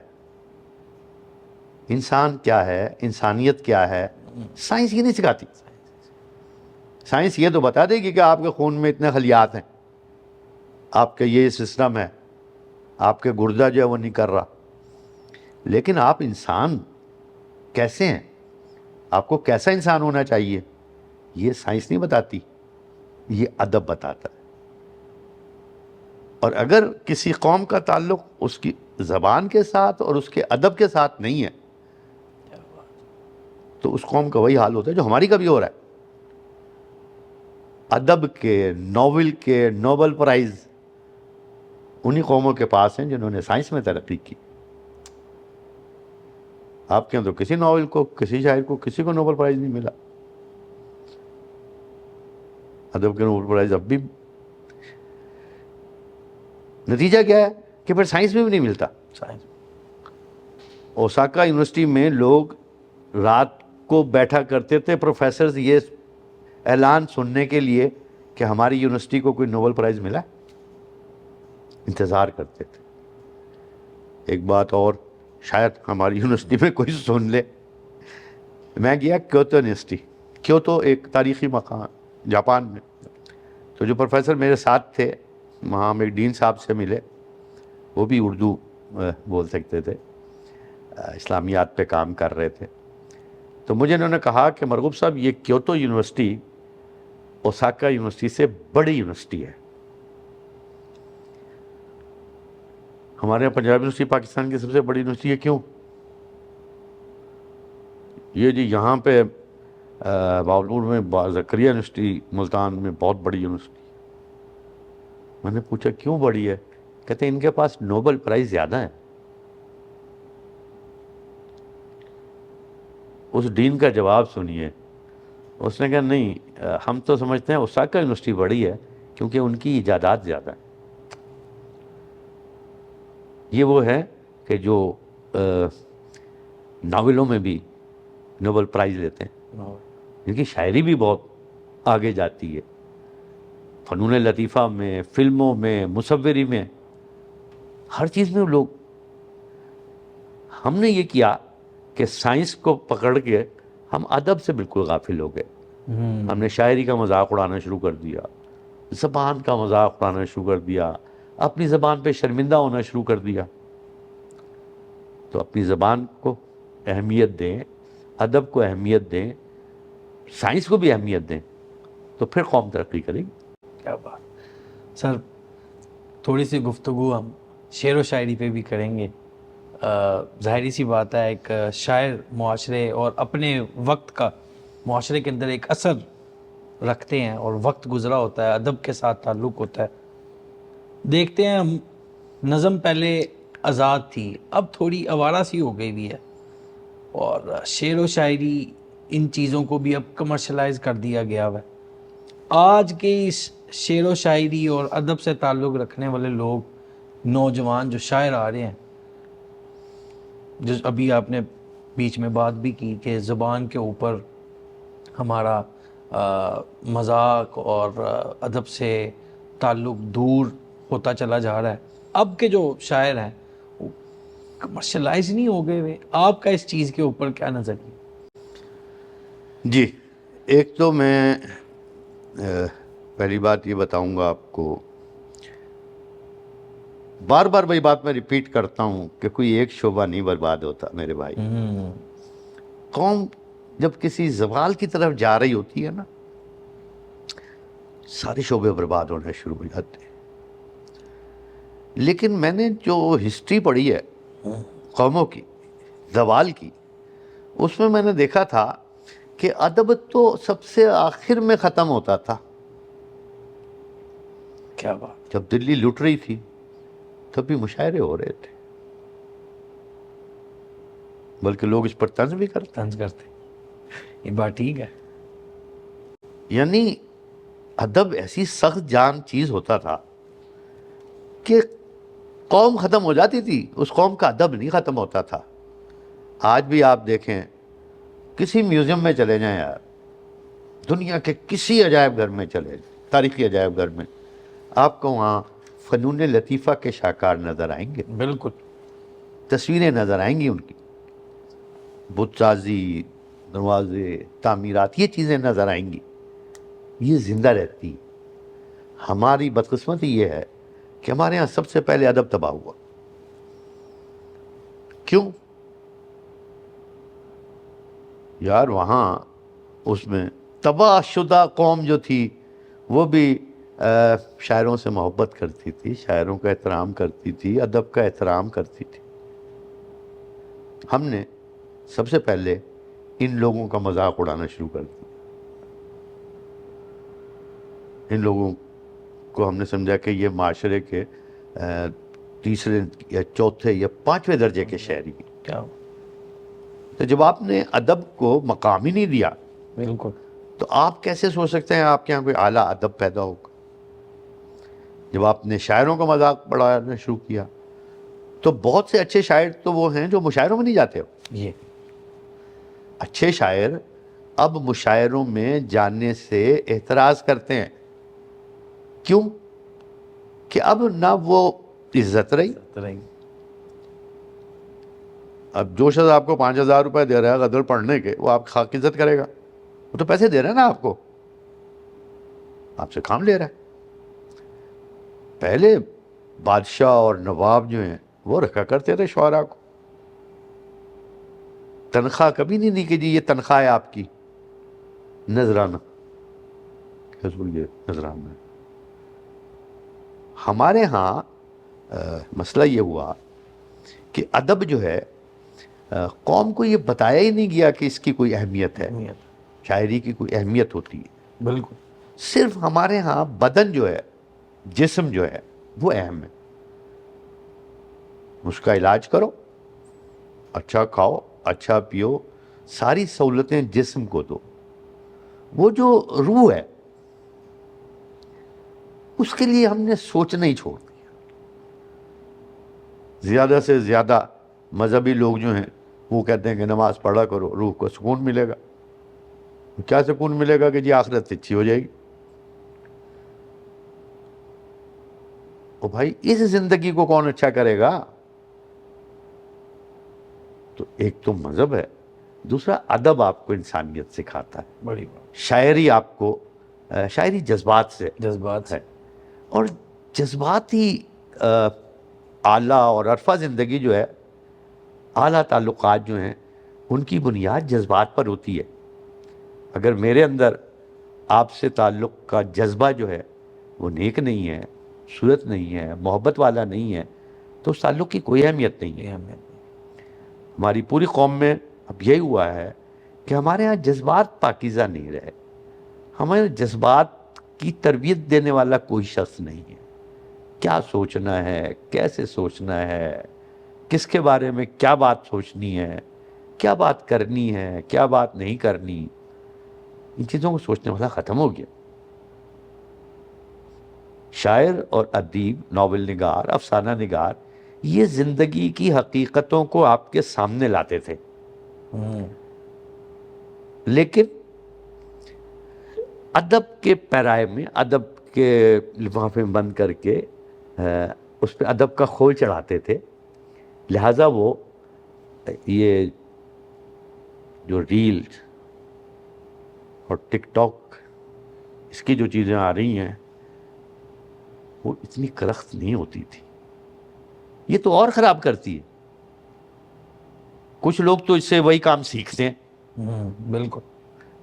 انسان کیا ہے، انسانیت کیا ہے، سائنس یہ نہیں سکھاتی۔ سائنس یہ تو بتا دے گی کہ آپ کے خون میں اتنے خلیات ہیں، آپ کا یہ سسٹم ہے، آپ کے گردہ جو ہے وہ نہیں کر رہا. لیکن آپ انسان کیسے ہیں, آپ کو کیسا انسان ہونا چاہیے, یہ سائنس نہیں بتاتی, یہ ادب بتاتا ہے. اور اگر کسی قوم کا تعلق اس کی زبان کے ساتھ اور اس کے ادب کے ساتھ نہیں ہے تو اس قوم کا وہی حال ہوتا ہے جو ہماری کا بھی ہو رہا ہے. ادب کے, ناول کے نوبل پرائز انہی قوموں کے پاس ہیں جنہوں نے سائنس میں ترقی کی. آپ کے یہاں تو کسی ناول کو, کسی شاعر کو, کسی کو نوبل پرائز نہیں ملا. ادب کے نوبل پرائز اب بھی, نتیجہ کیا ہے کہ پھر سائنس میں بھی نہیں ملتا. اوساکا یونیورسٹی میں لوگ رات کو بیٹھا کرتے تھے پروفیسرز یہ اعلان سننے کے لیے کہ ہماری یونیورسٹی کو کوئی نوبل پرائز ملا, انتظار کرتے تھے. ایک بات اور, شاید ہماری یونیورسٹی میں کوئی سن لے. میں گیا کیوتو یونیورسٹی, کیوتو ایک تاریخی مقام جاپان میں. تو جو پروفیسر میرے ساتھ تھے وہاں ہم ایک ڈین صاحب سے ملے, وہ بھی اردو بول سکتے تھے, اسلامیات پہ کام کر رہے تھے. تو مجھے انہوں نے کہا کہ مرغوب صاحب یہ کیوتو یونیورسٹی اوساکا یونیورسٹی سے بڑی یونیورسٹی ہے. ہمارے یہاں پنجاب یونیورسٹی پاکستان کی سب سے بڑی یونیورسٹی ہے, کیوں؟ یہ جی یہاں پہ باولپور میں زکریا یونیورسٹی ملتان میں بہت بڑی یونیورسٹی. میں نے پوچھا کیوں بڑی ہے؟ کہتے ہیں ان کے پاس نوبل پرائز زیادہ ہیں. اس ڈین کا جواب سنیے, اس نے کہا نہیں, ہم تو سمجھتے ہیں اوساکا یونیورسٹی بڑی ہے کیونکہ ان کی ایجادات زیادہ ہیں. یہ وہ ہے کہ جو ناولوں میں بھی نوبل پرائز لیتے ہیں, ان کی شاعری بھی بہت آگے جاتی ہے, فنون لطیفہ میں, فلموں میں, مصوری میں, ہر چیز میں لوگ. ہم نے یہ کیا کہ سائنس کو پکڑ کے ہم ادب سے بالکل غافل ہو گئے. ہم نے شاعری کا مذاق اڑانا شروع کر دیا, زبان کا مذاق اڑانا شروع کر دیا, اپنی زبان پہ شرمندہ ہونا شروع کر دیا. تو اپنی زبان کو اہمیت دیں, ادب کو اہمیت دیں, سائنس کو بھی اہمیت دیں, تو پھر قوم ترقی کرے گی. کیا بات سر. تھوڑی سی گفتگو ہم شعر و شاعری پہ بھی کریں گے. ظاہری سی بات ہے, ایک شاعر معاشرے اور اپنے وقت کا معاشرے کے اندر ایک اثر رکھتے ہیں, اور وقت گزرا ہوتا ہے, ادب کے ساتھ تعلق ہوتا ہے. دیکھتے ہیں ہم, نظم پہلے آزاد تھی, اب تھوڑی آوارہ سی ہو گئی بھی ہے, اور شعر و شاعری ان چیزوں کو بھی اب کمرشلائز کر دیا گیا ہے. آج کے اس شعر و شاعری اور ادب سے تعلق رکھنے والے لوگ, نوجوان جو شاعر آ رہے ہیں, جو ابھی آپ نے بیچ میں بات بھی کی کہ زبان کے اوپر ہمارا مذاق اور ادب سے تعلق دور ہوتا چلا جا رہا ہے. اب کے جو شاعر ہیں وہ کمرشلائز نہیں ہو گئے ہوئے. آپ کا اس چیز کے اوپر کیا نظریہ؟ جی, ایک تو میں پہلی بات یہ بتاؤں گا آپ کو, بار بار وہی بات میں ریپیٹ کرتا ہوں کہ کوئی ایک شعبہ نہیں برباد ہوتا میرے بھائی. قوم جب کسی زوال کی طرف جا رہی ہوتی ہے نا, سارے شعبے برباد ہونے شروع ہو جاتے ہیں. لیکن میں نے جو ہسٹری پڑھی ہے قوموں کی زوال کی, اس میں نے دیکھا تھا کہ ادب تو سب سے آخر میں ختم ہوتا تھا. کیا بات. جب دلی لٹ رہی تھی تب بھی مشاعرے ہو رہے تھے, بلکہ لوگ اس پر طنز بھی کرتے. یہ بات ٹھیک ہے. یعنی ادب ایسی سخت جان چیز ہوتا تھا کہ قوم ختم ہو جاتی تھی, اس قوم کا ادب نہیں ختم ہوتا تھا. آج بھی آپ دیکھیں, کسی میوزیم میں چلے جائیں یار, دنیا کے کسی عجائب گھر میں چلے جائیں, تاریخی عجائب گھر میں, آپ کو وہاں فنون لطیفہ کے شاہکار نظر آئیں گے. بالکل. تصویریں نظر آئیں گی ان کی, بت سازی, دروازے, تعمیرات, یہ چیزیں نظر آئیں گی. یہ زندہ رہتی. ہماری بدقسمتی یہ ہے کہ ہمارے ہاں سب سے پہلے ادب تباہ ہوا. کیوں یار؟ وہاں اس میں تباہ شدہ قوم جو تھی وہ بھی شاعروں سے محبت کرتی تھی، شاعروں کا احترام کرتی تھی، ادب کا احترام کرتی تھی۔ ہم نے سب سے پہلے ان لوگوں کا مذاق اڑانا شروع کر دیا۔ ان لوگوں کو ہم نے سمجھا کہ یہ معاشرے کے تیسرے یا چوتھے یا پانچویں درجے کے شاعری ہیں۔ کیا تو جب آپ نے ادب کو مقام ہی نہیں دیا بالکل تو آپ کیسے سوچ سکتے ہیں آپ کے یہاں کوئی اعلیٰ ادب پیدا ہوگا؟ جب آپ نے شاعروں کا مذاق بڑھانا شروع کیا تو بہت سے اچھے شاعر تو وہ ہیں جو مشاعروں میں نہیں جاتے ہو۔ یہ اچھے شاعر اب مشاعروں میں جانے سے اعتراض کرتے ہیں۔ کیوں؟ کہ اب نہ وہ عزت رہی۔ اب جو شخص آپ کو 5,000 روپے دے رہا ہے غزل پڑھنے کے، وہ آپ کی خاک عزت کرے گا؟ وہ تو پیسے دے رہا ہے نا آپ کو، آپ سے کام لے رہا ہے۔ پہلے بادشاہ اور نواب جو ہیں وہ رکھا کرتے تھے شعراء کو، تنخواہ کبھی نہیں دی کہ جی یہ تنخواہ ہے آپ کی، نذرانہ، یہ نذرانہ ہے۔ ہمارے ہاں مسئلہ یہ ہوا کہ ادب جو ہے قوم کو یہ بتایا ہی نہیں گیا کہ اس کی کوئی اہمیت ہے، شاعری کی کوئی اہمیت ہوتی ہے۔ بالکل صرف ہمارے ہاں بدن جو ہے، جسم جو ہے وہ اہم ہے۔ اس کا علاج کرو، اچھا کھاؤ، اچھا پیو، ساری سہولتیں جسم کو دو۔ وہ جو روح ہے اس کے لیے ہم نے سوچنا ہی چھوڑ دیا۔ زیادہ سے زیادہ مذہبی لوگ جو ہیں وہ کہتے ہیں کہ نماز پڑھا کرو، روح کو سکون ملے گا۔ کیا سکون ملے گا؟ کہ جی آخرت اچھی ہو جائے گی۔ او بھائی اس زندگی کو کون اچھا کرے گا؟ تو ایک تو مذہب ہے، دوسرا ادب آپ کو انسانیت سکھاتا ہے۔ بڑی بات، شاعری آپ کو، شاعری جذبات سے جذبات ہے، اور جذباتی اعلیٰ اور عرفہ زندگی جو ہے، اعلیٰ تعلقات جو ہیں ان کی بنیاد جذبات پر ہوتی ہے۔ اگر میرے اندر آپ سے تعلق کا جذبہ جو ہے وہ نیک نہیں ہے، صورت نہیں ہے، محبت والا نہیں ہے، تو اس تعلق کی کوئی اہمیت نہیں ہے۔ ہماری پوری قوم میں اب یہی ہوا ہے کہ ہمارے ہاں جذبات پاکیزہ نہیں رہے، ہمارے جذبات کی تربیت دینے والا کوئی شخص نہیں ہے۔ کیا سوچنا ہے، کیسے سوچنا ہے، کس کے بارے میں کیا بات سوچنی ہے، کیا بات کرنی ہے، کیا بات نہیں کرنی، ان چیزوں کو سوچنے والا ختم ہو گیا۔ شاعر اور ادیب، ناول نگار، افسانہ نگار، یہ زندگی کی حقیقتوں کو آپ کے سامنے لاتے تھے، لیکن ادب کے پیرائے میں، ادب کے لفافے میں بند کر کے اس پہ ادب کا کھول چڑھاتے تھے۔ لہٰذا وہ یہ جو ریل اور ٹک ٹاک، اس کی جو چیزیں آ رہی ہیں وہ اتنی کرخت نہیں ہوتی تھی، یہ تو اور خراب کرتی ہے۔ کچھ لوگ تو اس سے وہی کام سیکھتے ہیں، بالکل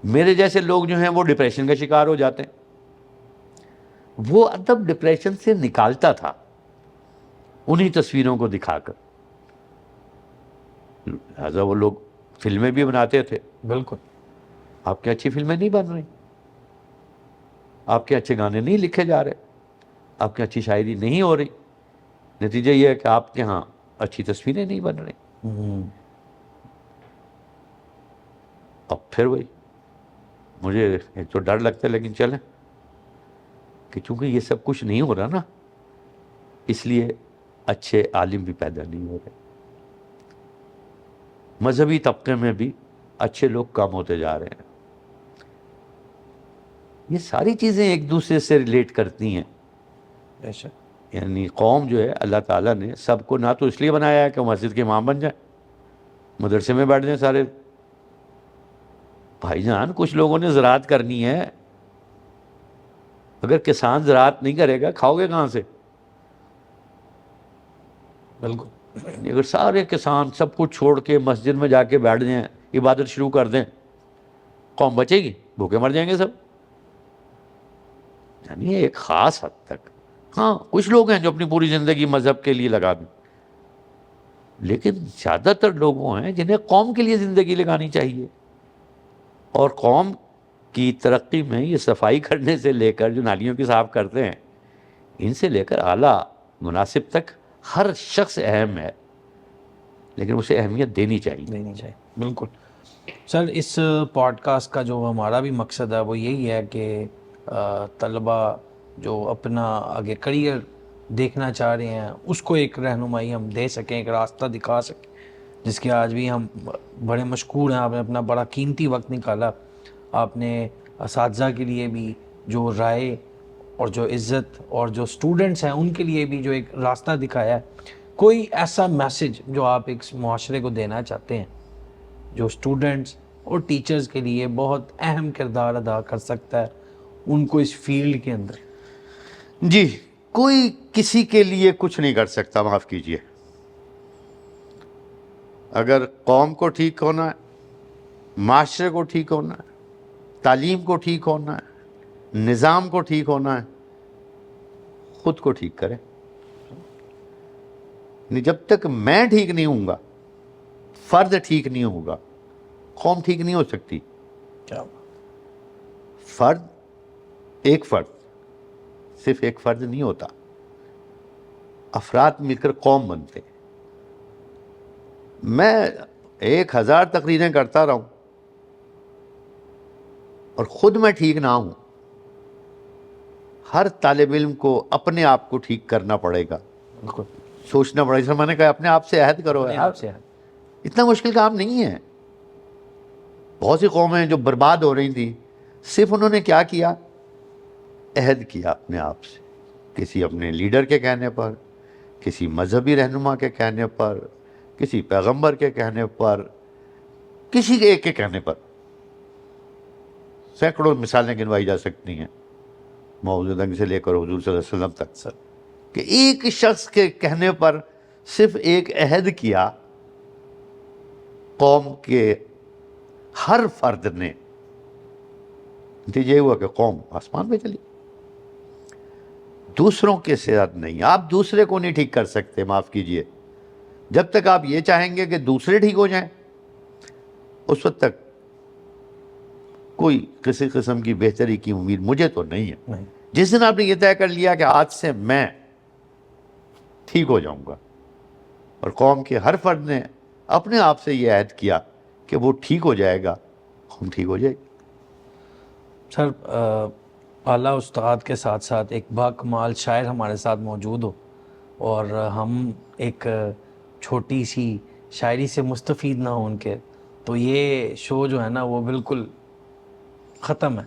میرے جیسے لوگ جو ہیں وہ ڈپریشن کا شکار ہو جاتے ہیں۔ وہ ادب ڈپریشن سے نکالتا تھا انہی تصویروں کو دکھا کر، لہٰذا وہ لوگ فلمیں بھی بناتے تھے۔ بالکل آپ کے اچھی فلمیں نہیں بن رہی، آپ کے اچھے گانے نہیں لکھے جا رہے، آپ کی اچھی شاعری نہیں ہو رہی، نتیجہ یہ ہے کہ آپ کے ہاں اچھی تصویریں نہیں بن رہی۔ اب پھر وہی مجھے ایک تو ڈر لگتا ہے، لیکن چلیں کہ چونکہ یہ سب کچھ نہیں ہو رہا نا، اس لیے اچھے عالم بھی پیدا نہیں ہو رہے، مذہبی طبقے میں بھی اچھے لوگ کم ہوتے جا رہے ہیں۔ یہ ساری چیزیں ایک دوسرے سے ریلیٹ کرتی ہیں۔ یعنی قوم جو ہے، اللہ تعالیٰ نے سب کو نہ تو اس لیے بنایا ہے کہ وہ مسجد کے امام بن جائیں، مدرسے میں بیٹھ جائیں سارے۔ بھائی جان کچھ لوگوں نے زراعت کرنی ہے، اگر کسان زراعت نہیں کرے گا کھاؤ گے کہاں سے؟ بالکل اگر سارے کسان سب کچھ چھوڑ کے مسجد میں جا کے بیٹھ جائیں, عبادت شروع کر دیں, قوم بچے گی؟ بھوکے مر جائیں گے سب. یعنی ایک خاص حد تک ہاں کچھ لوگ ہیں جو اپنی پوری زندگی مذہب کے لیے لگا دیں, لیکن زیادہ تر لوگ وہ ہیں جنہیں قوم کے لیے زندگی لگانی چاہیے. اور قوم کی ترقی میں یہ صفائی کرنے سے لے کر جو نالیوں کی صاف کرتے ہیں, ان سے لے کر اعلیٰ مناسب تک ہر شخص اہم ہے, لیکن اسے اہمیت دینی چاہیے. دینی چاہیے, بالکل. سر اس پوڈ کاسٹ کا جو ہمارا بھی مقصد ہے وہ یہی ہے کہ طلبہ جو اپنا آگے کریئر دیکھنا چاہ رہے ہیں اس کو ایک رہنمائی ہم دے سکیں, ایک راستہ دکھا سکیں, جس کے آج بھی ہم بڑے مشکور ہیں. آپ نے اپنا بڑا قیمتی وقت نکالا, آپ نے اساتذہ کے لیے بھی جو رائے اور جو عزت اور جو اسٹوڈنٹس ہیں ان کے لیے بھی جو ایک راستہ دکھایا ہے. کوئی ایسا میسج جو آپ ایک معاشرے کو دینا چاہتے ہیں جو اسٹوڈنٹس اور ٹیچرز کے لیے بہت اہم کردار ادا کر سکتا ہے ان کو اس فیلڈ کے اندر؟ جی, کوئی کسی کے لیے کچھ نہیں کر سکتا, معاف کیجئے. اگر قوم کو ٹھیک ہونا ہے, معاشرے کو ٹھیک ہونا ہے, تعلیم کو ٹھیک ہونا ہے, نظام کو ٹھیک ہونا ہے, خود کو ٹھیک کریں. جب تک میں ٹھیک نہیں ہوں گا, فرد ٹھیک نہیں ہوگا, قوم ٹھیک نہیں ہو سکتی. فرد, ایک فرد, صرف ایک فرد نہیں ہوتا, افراد مل کر قوم بنتے. میں 1000 تقریریں کرتا رہوں اور خود میں ٹھیک نہ ہوں, ہر طالب علم کو اپنے آپ کو ٹھیک کرنا پڑے گا, سوچنا پڑے گا. جیسے میں نے کہا اپنے آپ سے عہد کرو. آپ سے اتنا مشکل کام نہیں ہے. بہت سی قومیں جو برباد ہو رہی تھیں, صرف انہوں نے کیا کیا, عہد کیا اپنے آپ سے, کسی اپنے لیڈر کے کہنے پر, کسی مذہبی رہنما کے کہنے پر, کسی پیغمبر کے کہنے پر, کسی ایک کے کہنے پر. سینکڑوں مثالیں گنوائی جا سکتی ہیں موعود دنگ سے لے کر حضور صلی اللہ علیہ وسلم تک, سر, کہ ایک شخص کے کہنے پر صرف ایک عہد کیا قوم کے ہر فرد نے. نتیجہ یہ ہوا کہ قوم آسمان پہ چلی. دوسروں کے ساتھ نہیں, آپ دوسرے کو نہیں ٹھیک کر سکتے, معاف کیجئے. جب تک آپ یہ چاہیں گے کہ دوسرے ٹھیک ہو جائیں, اس وقت تک کوئی کسی قسم کی بہتری کی امید مجھے تو نہیں ہے. جس دن آپ نے یہ طے کر لیا کہ آج سے میں ٹھیک ہو جاؤں گا, اور قوم کے ہر فرد نے اپنے آپ سے یہ عہد کیا کہ وہ ٹھیک ہو جائے گا, قوم ٹھیک ہو جائے گی. سر, اعلیٰ استاد کے ساتھ ساتھ ایک باکمال شاعر ہمارے ساتھ موجود ہو اور ہم ایک چھوٹی سی شاعری سے مستفید نہ ہوں ان کے, تو یہ شو جو ہے نا وہ بالکل ختم ہے.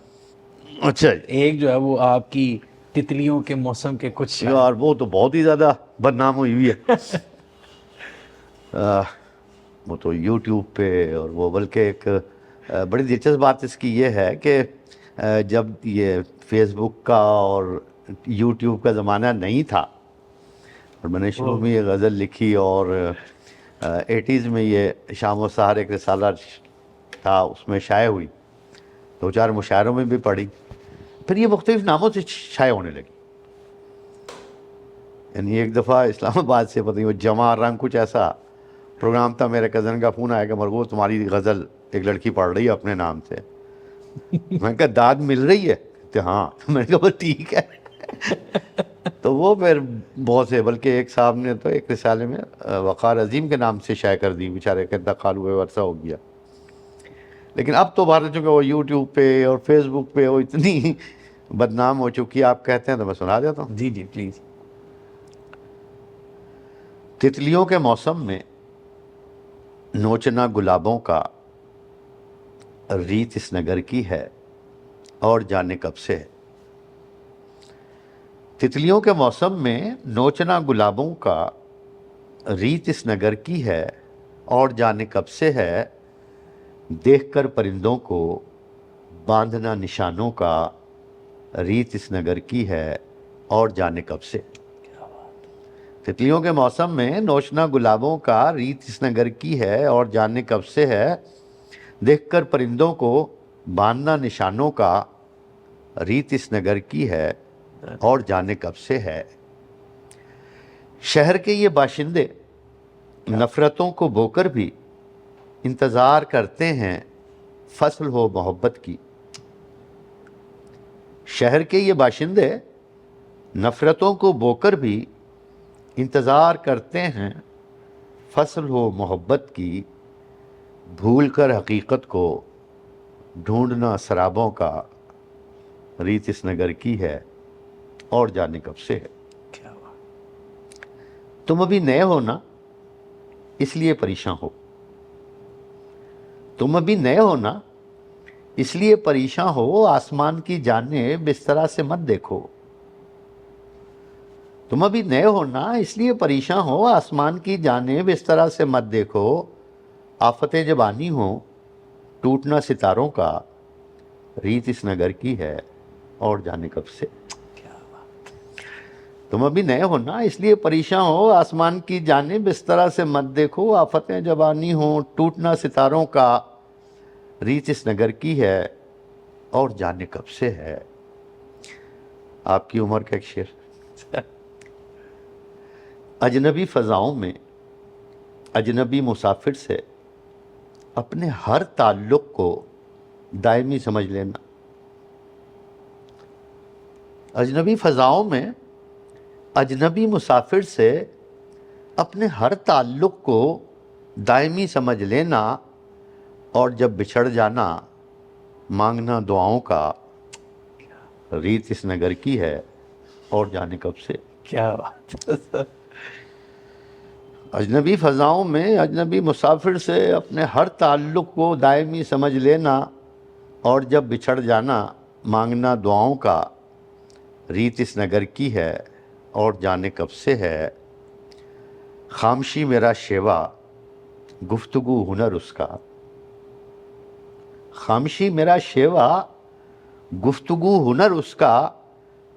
اچھا جی. ایک جو ہے وہ آپ کی تتلیوں کے موسم کے کچھ یار وہ تو بہت ہی زیادہ بدنام ہوئی ہے. وہ تو یوٹیوب پہ, اور وہ بلکہ ایک بڑی دلچسپ بات اس کی یہ ہے کہ جب یہ فیس بک کا اور یوٹیوب کا زمانہ نہیں تھا, اور میں نے شروع میں یہ غزل لکھی, اور 80s میں یہ شام و سحر ایک رسالہ تھا, اس میں شائع ہوئی, 2-4 مشاعروں میں بھی پڑھی, پھر یہ مختلف ناموں سے شائع ہونے لگی. یعنی ایک دفعہ اسلام آباد سے پتہ نہیں وہ جمع رنگ کچھ ایسا پروگرام تھا, میرے کزن کا فون آیا کہ مرغوب تمہاری غزل ایک لڑکی پڑھ رہی ہے اپنے نام سے. میں نے کہا داد مل رہی ہے؟ کہ ہاں. میں نے کہا بس ٹھیک ہے. تو وہ پھر بہت سے, بلکہ ایک صاحب نے تو ایک رسالے میں وقار عظیم کے نام سے شائع کر دی, بیچارے کا انتقال ہوئے عرصہ ہو گیا. لیکن اب تو بات چونکہ وہ یوٹیوب پہ اور فیس بک پہ وہ اتنی بدنام ہو چکی, آپ کہتے ہیں تو میں سنا دیتا ہوں. جی جی پلیز. تتلیوں کے موسم میں نوچنا گلابوں کا ریت اس نگر کی ہے اور جانے کب سے ہے. تتلیوں کے موسم میں نوچنا گلابوں کا ریت اس نگر کی ہے اور جانے کب سے ہے, دیکھ کر پرندوں کو باندھنا نشانوں کا ریت اس نگر کی ہے اور جانے کب سے. تتلیوں کے موسم میں نوشنا گلابوں کا ریت اس نگر کی ہے اور جانے کب سے ہے، دیکھ کر پرندوں کو باندھنا نشانوں کا ریت اس نگر کی ہے اور جانے کب سے ہے۔ شہر کے یہ باشندے نفرتوں کو بو کر بھی انتظار کرتے ہیں فصل ہو محبت کی۔ شہر کے یہ باشندے نفرتوں کو بو کر بھی انتظار کرتے ہیں فصل ہو محبت کی، بھول کر حقیقت کو ڈھونڈنا سرابوں کا ریت اس نگر کی ہے اور جانے کب سے ہے۔ کیا بات۔ تم ابھی نئے ہو نا اس لیے پریشاں ہو، تم ابھی نئے ہو نا اس لیے پریشاں ہو، آسمان کی جانب اس طرح سے مت دیکھو۔ تم ابھی نئے ہو نا اس لیے پریشاں ہو، آسمان کی جانب اس طرح سے مت دیکھو، آفتیں جب آنی ہوں ٹوٹنا ستاروں کا ریت اس نگر کی ہے اور جانے کب سے۔ تم ابھی نئے ہو نا اس لیے پریشاں ہو، آسمان کی جانب اس طرح سے مت دیکھو، آفتیں جب آنی ہوں ٹوٹنا ستاروں کا ریت اس نگر کی ہے اور جانے کب سے ہے۔ آپ کی عمر کا ایک شعر۔ اجنبی فضاؤں میں اجنبی مسافر سے اپنے ہر تعلق کو دائمی سمجھ لینا۔ اجنبی فضاؤں میں اجنبی مسافر سے اپنے ہر تعلق کو دائمی سمجھ لینا، اور جب بچھڑ جانا مانگنا دعاؤں کا ریت اس نگر کی ہے اور جانے کب سے۔ کیا بات۔ اجنبی فضاؤں میں اجنبی مسافر سے اپنے ہر تعلق کو دائمی سمجھ لینا، اور جب بچھڑ جانا مانگنا دعاؤں کا ریت اس نگر کی ہے اور جانے کب سے ہے۔ خامشی میرا شیوا گفتگو ہنر اس کا، خامشی میرا شیوا گفتگو ہنر اس کا،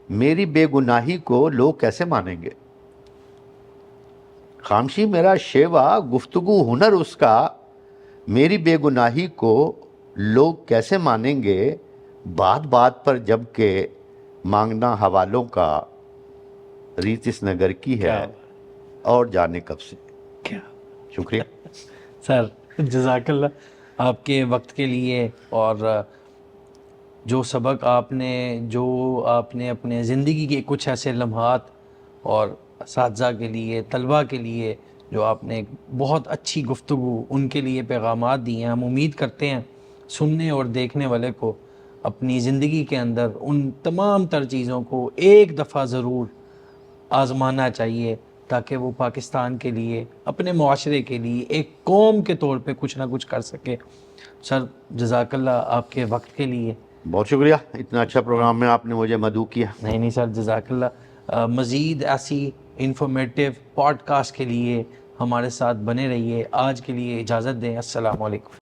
میری بے گناہی کو لوگ کیسے مانیں گے۔ خامشی میرا شیوا گفتگو ہنر اس کا، میری بے گناہی کو لوگ کیسے مانیں گے، بات بات پر جب کہ مانگنا حوالوں کا ریت اس نگر کی ہے اور جانے کب سے۔ کیا شکریہ سر، جزاک اللہ آپ کے وقت کے لیے، اور جو سبق آپ نے اپنے زندگی کے کچھ ایسے لمحات اور اساتذہ کے لیے، طلباء کے لیے جو آپ نے بہت اچھی گفتگو ان کے لیے پیغامات دیے ہیں، ہم امید کرتے ہیں سننے اور دیکھنے والے کو اپنی زندگی کے اندر ان تمام تر چیزوں کو ایک دفعہ ضرور آزمانا چاہیے، تاکہ وہ پاکستان کے لیے، اپنے معاشرے کے لیے، ایک قوم کے طور پہ کچھ نہ کچھ کر سکے۔ سر جزاک اللہ آپ کے وقت کے لیے۔ بہت شکریہ، اتنا اچھا پروگرام میں آپ نے مجھے مدعو کیا۔ نہیں سر، جزاک اللہ۔ مزید ایسی انفارمیٹیو پوڈ کاسٹ کے لیے ہمارے ساتھ بنے رہیے۔ آج کے لیے اجازت دیں، السلام علیکم۔